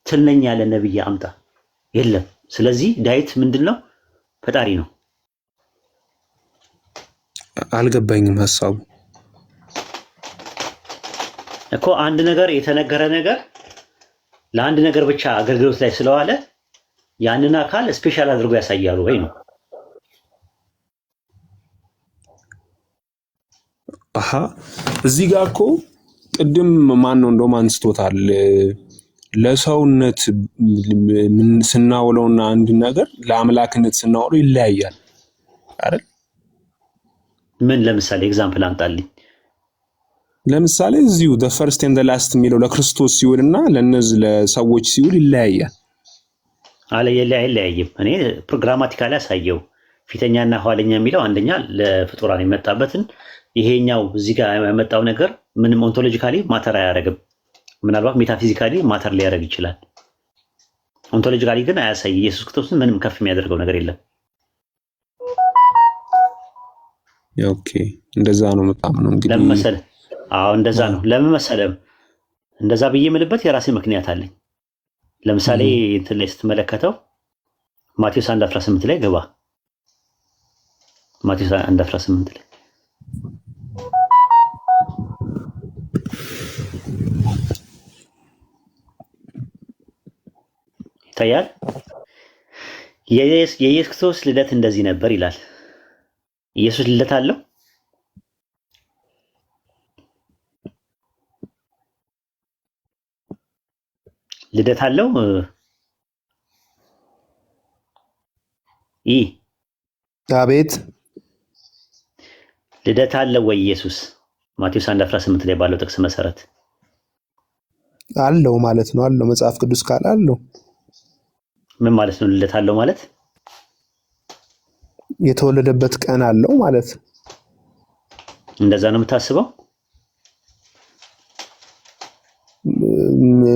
ትል ነኝ ያለ ነብይ አምጣ። የለም። ስለዚህ ዳዊት ምንድነው? ፈጣሪ ነው። አልገባኝም ሐሳቡ እኮ አንድ ነገር የተነገረ ነገር ለአንድ ነገር ብቻ አገልግሎት ላይ ስለዋለ ያንን አካል ስፔሻል አድርጎ ያሳያሉ ወይ ነው? አሃ እዚህ ጋር እኮ ቅድም ማን ነው እንደውም አንስቶታል። ለሰውነት ስናውለውና አንድ ነገር ለአምላክነት ስናውለው ይለያያል አይደል? ምን ለምሳሌ ኤግዛምፕል አምጣልኝ። ለምሳሌ እዚሁ the first and the last የሚለው ለክርስቶስ ሲውልና ለነዚህ ለሰዎች ሲውል ይለያያል አለ። የለያይም። እኔ ፕሮግራማቲካሊ ያሳየው ፊተኛና ኋለኛ የሚለው አንደኛ ለፍጡራን የመጣበትን ይሄኛው እዚህ ጋር ያመጣው ነገር ምንም ኦንቶሎጂካሊ ማተር አያደርግም። ምናልባት ሜታፊዚካሊ ማተር ሊያደርግ ይችላል። ኦንቶሎጂካሊ ግን አያሳይ። ኢየሱስ ክርስቶስን ምንም ከፍ የሚያደርገው ነገር የለም። ኦኬ እንደዛ ነው በጣም ነው እንግዲህ ለምን መሰለህ? አዎ እንደዛ ነው። ለምን መሰለህ? እንደዛ ብዬ የምልበት የራሴ ምክንያት አለኝ። ለምሳሌ እንትን ላይ ስትመለከተው ማቴዎስ 1:18 ላይ ገባ። ማቴዎስ 1:18 ላይ ይታያል። የኢየሱስ ክርስቶስ ልደት እንደዚህ ነበር ይላል። ኢየሱስ ልደት አለው? ልደት አለው? አቤት ልደት አለው ወይ ኢየሱስ? ማቴዎስ 1:18 ላይ ባለው ጥቅስ መሰረት አለው ማለት ነው። አለው መጽሐፍ ቅዱስ ካለ አለው። ምን ማለት ነው? ልደት አለው ማለት የተወለደበት ቀን አለው ማለት። እንደዛ ነው የምታስበው?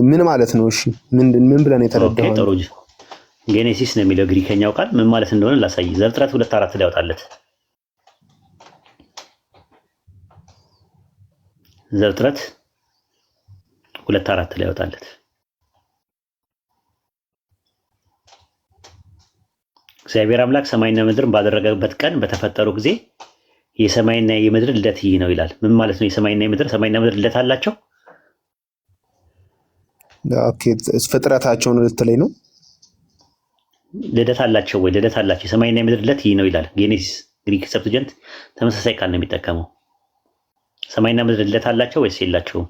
ምን ማለት ነው? እሺ ምን ብለን የተረዳው? ኦኬ ጥሩ። ጌኔሲስ ነው የሚለው ግሪከኛው ቃል ምን ማለት እንደሆነ ላሳይ። ዘፍጥረት 2:4 ላይ ያወጣለት። ዘፍጥረት 2:4 ላይ ያወጣለት። እግዚአብሔር አምላክ ሰማይና ምድርን ባደረገበት ቀን በተፈጠሩ ጊዜ የሰማይና የምድር ልደት ይህ ነው ይላል። ምን ማለት ነው? የሰማይና ምድር ልደት አላቸው? ኦኬ ፍጥረታቸውን ልትለኝ ነው? ልደት አላቸው ወይ? ልደት አላቸው። የሰማይና የምድር ልደት ይህ ነው ይላል ጌኔሲስ። ግሪክ ሰብትጀንት ተመሳሳይ ቃል ነው የሚጠቀመው። ሰማይና ምድር ልደት አላቸው ወይስ የላቸውም?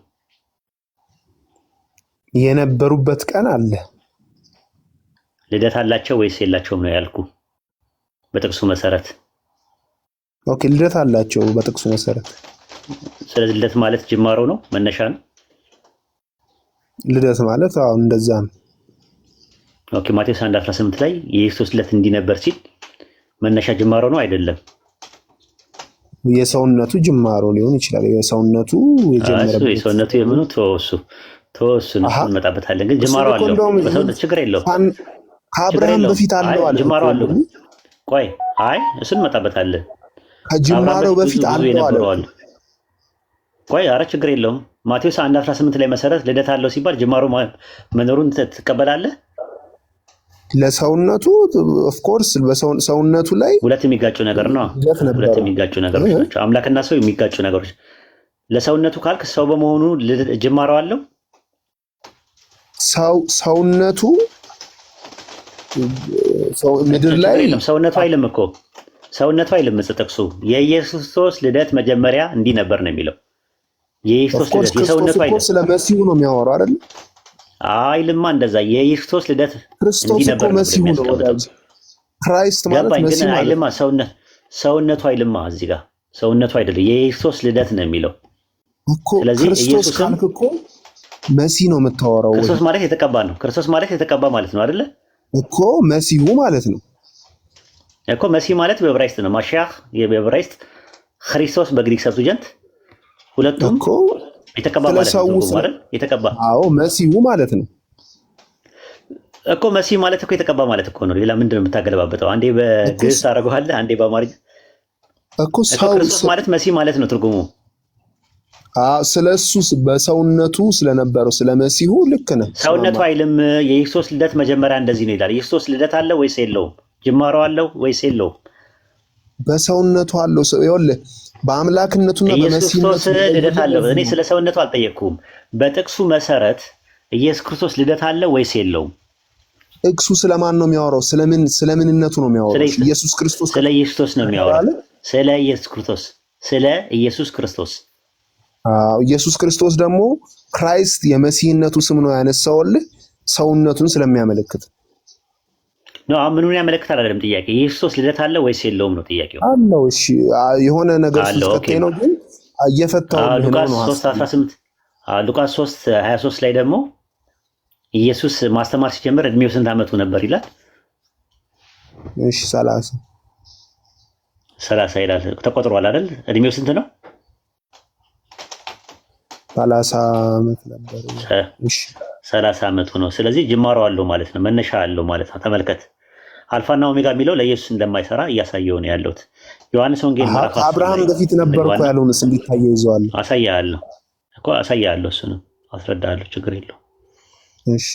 የነበሩበት ቀን አለ። ልደት አላቸው ወይስ የላቸውም ነው ያልኩ በጥቅሱ መሰረት። ኦኬ ልደት አላቸው በጥቅሱ መሰረት። ስለዚህ ልደት ማለት ጅማሮ ነው፣ መነሻ ነው። ልደት ማለት አሁን እንደዛ ነው። ኦኬ ማቴዎስ 1:18 ላይ የኢየሱስ ልደት እንዲህ ነበር ሲል መነሻ ጅማሮ ነው አይደለም? የሰውነቱ ጅማሮ ሊሆን ይችላል። የሰውነቱ የጀመረበት የሰውነቱ የምኑ ተወሱ ነው እንመጣበታለን። ግን ጅማሮ አለው በሰውነት ችግር የለውም። ከአብርሃም በፊት አለው አለ። ጅማሮ አለው። ቆይ አይ እሱን እንመጣበታለን። ከጅማሮ በፊት አለው አለ። ቆይ ኧረ ችግር የለውም። ማቴዎስ 1:18 ላይ መሰረት ልደት አለው ሲባል ጅማሮ መኖሩን ትቀበላለህ? ለሰውነቱ ኦፍ ኮርስ በሰውነቱ ላይ ሁለት የሚጋጩ ነገር ነው። ሁለት የሚጋጩ ነገሮች ናቸው። አምላክና ሰው የሚጋጩ ነገሮች። ለሰውነቱ ካልክ ሰው በመሆኑ ጅማሮ አለው። ሰውነቱ ምድር ላይ ሰውነቱ አይልም እኮ ሰውነቱ አይልም። ጥቅሱ የኢየሱስ ክርስቶስ ልደት መጀመሪያ እንዲህ ነበር ነው የሚለው። የኢየሱስ ልደት የሰውነቱ አይልም። ስለ መሲሁ ነው የሚያወራው አይደል? አይልማ እንደዛ። የኢየሱስ ልደት እንዲህ ነበር ነው የሚለው። ክራይስት ማለት መሲሁ ማለት አይልማ። ሰውነቱ አይልማ። እዚህ ጋር ሰውነቱ አይደለም የኢየሱስ ልደት ነው የሚለው። እኮ ክርስቶስ ካልክ እኮ መሲህ ነው የምታወራው። ክርስቶስ ማለት የተቀባ ነው። ክርስቶስ ማለት የተቀባ ማለት ነው አይደለ? እኮ መሲሁ ማለት ነው እኮ መሲህ ማለት በዕብራይስጥ ነው። ማሺያህ የዕብራይስጥ ክርስቶስ በግሪክ ሰብስጀንት ሁለቱም እኮ የተቀባ ማለት ነው አይደል? የተቀባ አዎ መሲሁ ማለት ነው እኮ መሲህ ማለት እኮ የተቀባ ማለት እኮ ነው። ሌላ ምንድን ነው የምታገለባበጠው? አንዴ በግዕዝ አደረገዋለህ፣ አንዴ በአማርኛ እኮ ሰው ክርስቶስ ማለት መሲህ ማለት ነው ትርጉሙ። ስለሱ በሰውነቱ ስለነበረው ስለመሲሁ ልክ ነህ። ሰውነቱ አይልም። የክርስቶስ ልደት መጀመሪያ እንደዚህ ነው ይላል። የክርስቶስ ልደት አለ ወይስ የለውም? ጅማሮ አለው ወይስ የለውም? በሰውነቱ አለው። ይኸውልህ በአምላክነቱና በመሲህነቱ ልደት አለው። እኔ ስለ ሰውነቱ አልጠየቅኩም። በጥቅሱ መሰረት ኢየሱስ ክርስቶስ ልደት አለ ወይስ የለውም? ጥቅሱ ስለማን ነው የሚያወራው? ስለምንነቱ ነው የሚያወራው። ኢየሱስ ክርስቶስ ስለ ኢየሱስ ነው የሚያወራው። ስለ ኢየሱስ ክርስቶስ ስለ ኢየሱስ ክርስቶስ ኢየሱስ ክርስቶስ ደግሞ ክራይስት የመሲህነቱ ስም ነው ያነሳውልህ ሰውነቱን ስለሚያመለክት ነው። ምኑን ያመለክታል አይደለም ጥያቄ። ኢየሱስ ልደት አለ ወይስ የለውም ነው ጥያቄው። አለው። እሺ የሆነ ነገር ስለተከታይ ነው ግን እየፈታው ነው። ሉቃስ 3:18 ሉቃስ 3:23 ላይ ደግሞ ኢየሱስ ማስተማር ሲጀምር እድሜው ስንት ዓመቱ ነበር ይላል? እሺ 30 ይላል። ተቆጥሯል አይደል? እድሜው ስንት ነው? 30 ዓመት ነበር። እሺ 30 ዓመቱ ነው። ስለዚህ ጅማሮ አለው ማለት ነው፣ መነሻ አለው ማለት ነው። ተመልከት፣ አልፋና ኦሜጋ የሚለው ለኢየሱስ እንደማይሰራ እያሳየው ነው ያለሁት። ዮሐንስ ወንጌል ምዕራፍ አብርሃም በፊት ነበር እኮ ያለውንስ እንዲታይ ይዘዋል። አሳያለሁ እኮ አሳያለሁ፣ እሱንም አስረዳለሁ፣ ችግር የለው። እሺ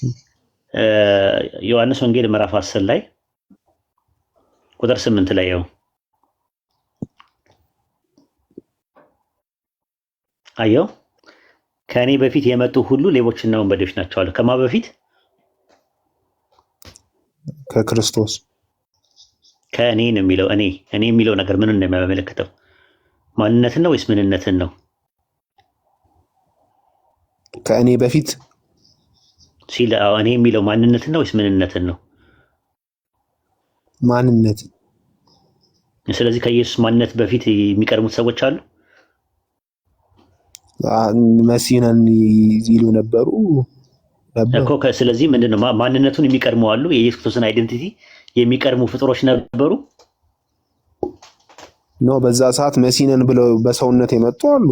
ዮሐንስ ወንጌል ምዕራፍ 10 ላይ ቁጥር 8 ላይ ያው አየው ከእኔ በፊት የመጡ ሁሉ ሌቦችና ወንበዴዎች ናቸው አለ። ከማ በፊት? ከክርስቶስ። ከእኔ ነው የሚለው። እኔ የሚለው ነገር ምን እንደሚያመለክተው ማንነትን ነው ወይስ ምንነትን ነው? ከእኔ በፊት ሲል እኔ የሚለው ማንነትን ነው ወይስ ምንነትን ነው? ማንነት። ስለዚህ ከኢየሱስ ማንነት በፊት የሚቀርሙት ሰዎች አሉ። መሲህን ይሉ ነበሩ እኮ። ስለዚህ ምንድነው ማንነቱን የሚቀርሙ አሉ። የኢየሱስ ክርስቶስን አይደንቲቲ የሚቀርሙ ፍጥሮች ነበሩ ነው። በዛ ሰዓት መሲህን ብለው በሰውነት የመጡ አሉ።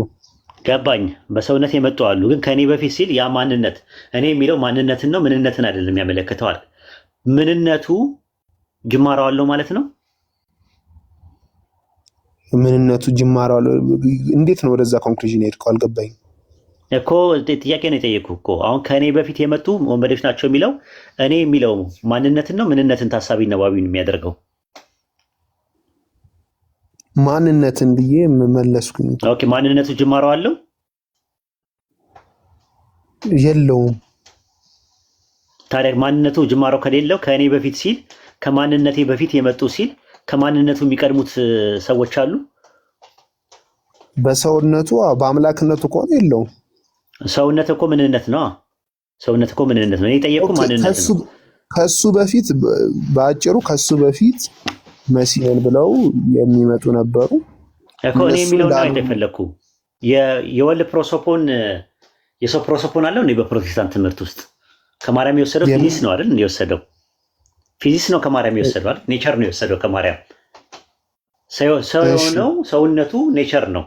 ገባኝ። በሰውነት የመጡ አሉ። ግን ከኔ በፊት ሲል ያ ማንነት እኔ የሚለው ማንነትን ነው ምንነትን አይደለም ያመለክተዋል። ምንነቱ ጅማሮ አለው ማለት ነው። ምንነቱ ጅማሮ አለው። እንዴት ነው ወደዛ ኮንክሉዥን ሄድከው? አልገባኝ እኮ ጥያቄ ነው የጠየኩህ እኮ። አሁን ከኔ በፊት የመጡ ወንበዴዎች ናቸው የሚለው እኔ የሚለው ማንነትን ነው ምንነትን ታሳቢ ነው ባቢን የሚያደርገው? ማንነትን ብዬ መለስኩኝ። ኦኬ ማንነቱ ጅማሮ አለው የለውም? ታዲያ ማንነቱ ጅማሮ ከሌለው ከእኔ በፊት ሲል ከማንነቴ በፊት የመጡ ሲል ከማንነቱ የሚቀድሙት ሰዎች አሉ። በሰውነቱ በአምላክነቱ ከሆነ የለውም። ሰውነት እኮ ምንነት ነው። ሰውነት እኮ ምንነት ነው። እኔ ጠየቅኩ ማንነት ነው። ከሱ በፊት በአጭሩ ከሱ በፊት መሲህን ብለው የሚመጡ ነበሩ እኮ። እኔ የሚለውን ነው የፈለኩ። የወልድ ፕሮሶፖን የሰው ፕሮሶፖን አለው እንዴ? በፕሮቴስታንት ትምህርት ውስጥ ከማርያም የወሰደው ፊዚክስ ነው አይደል? የወሰደው ፊዚክስ ነው ከማርያም የወሰደው አይደል? ኔቸር ነው የወሰደው ከማርያም። ሰው የሆነው ሰውነቱ ኔቸር ነው።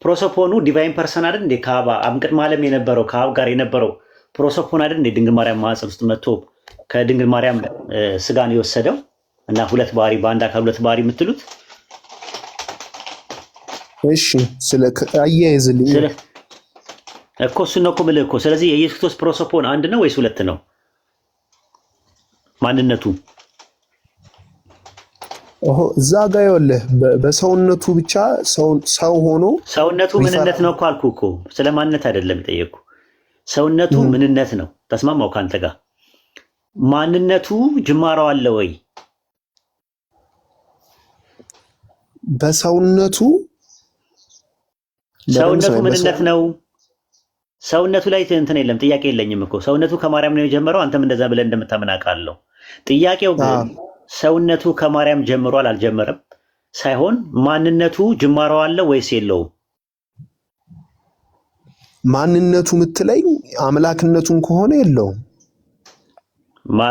ፕሮሶፖኑ ዲቫይን ፐርሰን አይደል እንዴ? ከአብ ቅድመ ዓለም የነበረው ከአብ ጋር የነበረው ፕሮሶፖን አይደል እንዴ? ድንግል ማርያም ማህፀን ውስጥ መጥቶ ከድንግል ማርያም ስጋን የወሰደው እና ሁለት ባህሪ በአንድ አካል ሁለት ባህሪ የምትሉት። እሺ ስለ አያይዝልኝ እኮ እሱን ነው እኮ የምልህ እኮ። ስለዚህ የኢየሱስ ክርስቶስ ፕሮሶፖን አንድ ነው ወይስ ሁለት ነው? ማንነቱ እዛ ጋ ይኸውልህ በሰውነቱ ብቻ ሰው ሆኖ ሰውነቱ ምንነት ነው እኮ አልኩህ እኮ። ስለ ማንነት አይደለም የጠየቅኩ። ሰውነቱ ምንነት ነው። ተስማማው ከአንተ ጋር። ማንነቱ ጅማሮ አለ ወይ? በሰውነቱ ምንነት ነው። ሰውነቱ ላይ እንትን የለም። ጥያቄ የለኝም እኮ። ሰውነቱ ከማርያም ነው የጀመረው። አንተም እንደዛ ብለን እንደምታምን አውቃለሁ። ጥያቄው ግን ሰውነቱ ከማርያም ጀምሯል አልጀመረም ሳይሆን ማንነቱ ጅማሮ አለ ወይስ የለውም? ማንነቱ ምትለኝ አምላክነቱን ከሆነ የለውም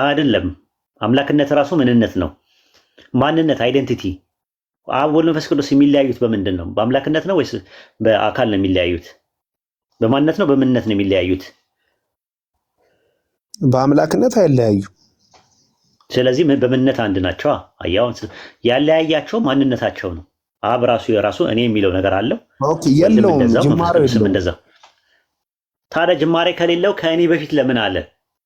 አይደለም። አምላክነት ራሱ ምንነት ነው። ማንነት አይደንቲቲ። አብ ወልድ መንፈስ ቅዱስ የሚለያዩት በምንድን ነው? በአምላክነት ነው ወይስ በአካል ነው የሚለያዩት? በማንነት ነው በምንነት ነው የሚለያዩት? በአምላክነት አይለያዩ። ስለዚህ በምንነት አንድ ናቸው። አያውን ያለያያቸው ማንነታቸው ነው። አብ ራሱ የራሱ እኔ የሚለው ነገር አለው። ኦኬ የለውም። ጅማሬ እንደዛ። ታዲያ ጅማሬ ከሌለው ከእኔ በፊት ለምን አለ?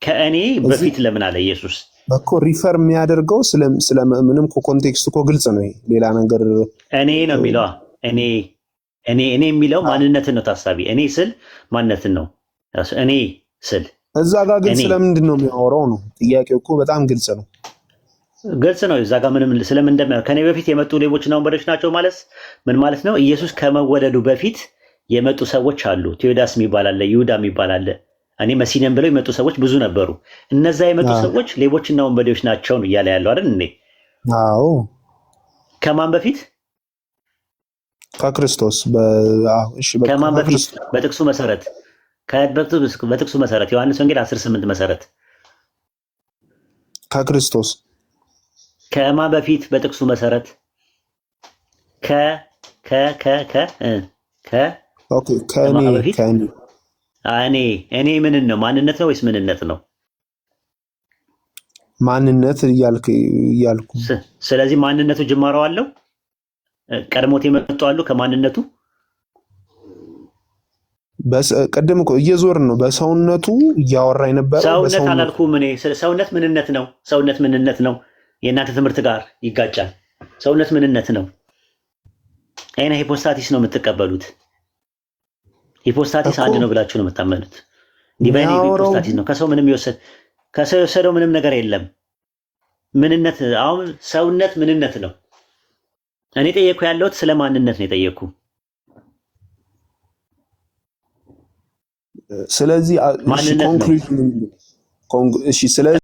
ከእኔ በፊት ለምን አለ ኢየሱስ? እኮ ሪፈር የሚያደርገው ስለ ምንም ኮንቴክስት እኮ ግልጽ ነው። ሌላ ነገር እኔ ነው የሚለው። እኔ የሚለው ማንነትን ነው ታሳቢ። እኔ ስል ማንነትን ነው። እኔ ስል እዛ ጋር ግን ስለምንድን ነው የሚያወራው ነው ጥያቄው እኮ በጣም ግልጽ ነው። ግልጽ ነው። እዛ ጋር ምንም ስለምን እንደሚያወራ ከኔ በፊት የመጡ ሌቦችና ወንበዴዎች ናቸው ማለት ምን ማለት ነው? ኢየሱስ ከመወለዱ በፊት የመጡ ሰዎች አሉ። ቴዎዳስ የሚባል አለ፣ ይሁዳ የሚባል አለ። እኔ መሲነን ብለው የመጡ ሰዎች ብዙ ነበሩ። እነዛ የመጡ ሰዎች ሌቦችና ወንበዴዎች ናቸው ነው እያለ ያለው አይደል እንዴ? አዎ። ከማን በፊት? ከክርስቶስ። እሺ ከማን በፊት? በጥቅሱ መሰረት በጥቅሱ መሰረት ዮሐንስ ወንጌል 10:8 መሰረት ከክርስቶስ። ከማን በፊት? በጥቅሱ መሰረት ኦኬ ከኔ እኔ ምንን ነው? ማንነት ነው ወይስ ምንነት ነው? ማንነት እያልኩ። ስለዚህ ማንነቱ ጅማሮ አለው። ቀድሞት የመጡ አሉ ከማንነቱ። ቅድም እኮ እየዞርን ነው። በሰውነቱ እያወራ የነበረው ሰውነት አላልኩም እኔ። ሰውነት ምንነት ነው። ሰውነት ምንነት ነው። የእናንተ ትምህርት ጋር ይጋጫል። ሰውነት ምንነት ነው። አይነ ሂፖስታቲስ ነው የምትቀበሉት። ሂፖስታቲስ አንድ ነው ብላችሁ ነው የምታመኑት። ዲቫይን ሂፖስታቲስ ነው። ከሰው የወሰደው ምንም ነገር የለም። ምንነት አሁን ሰውነት ምንነት ነው። እኔ ጠየቅኩ ያለሁት ስለ ማንነት ነው የጠየቅኩ። ስለዚህ ማንነት ነው። ስለዚህ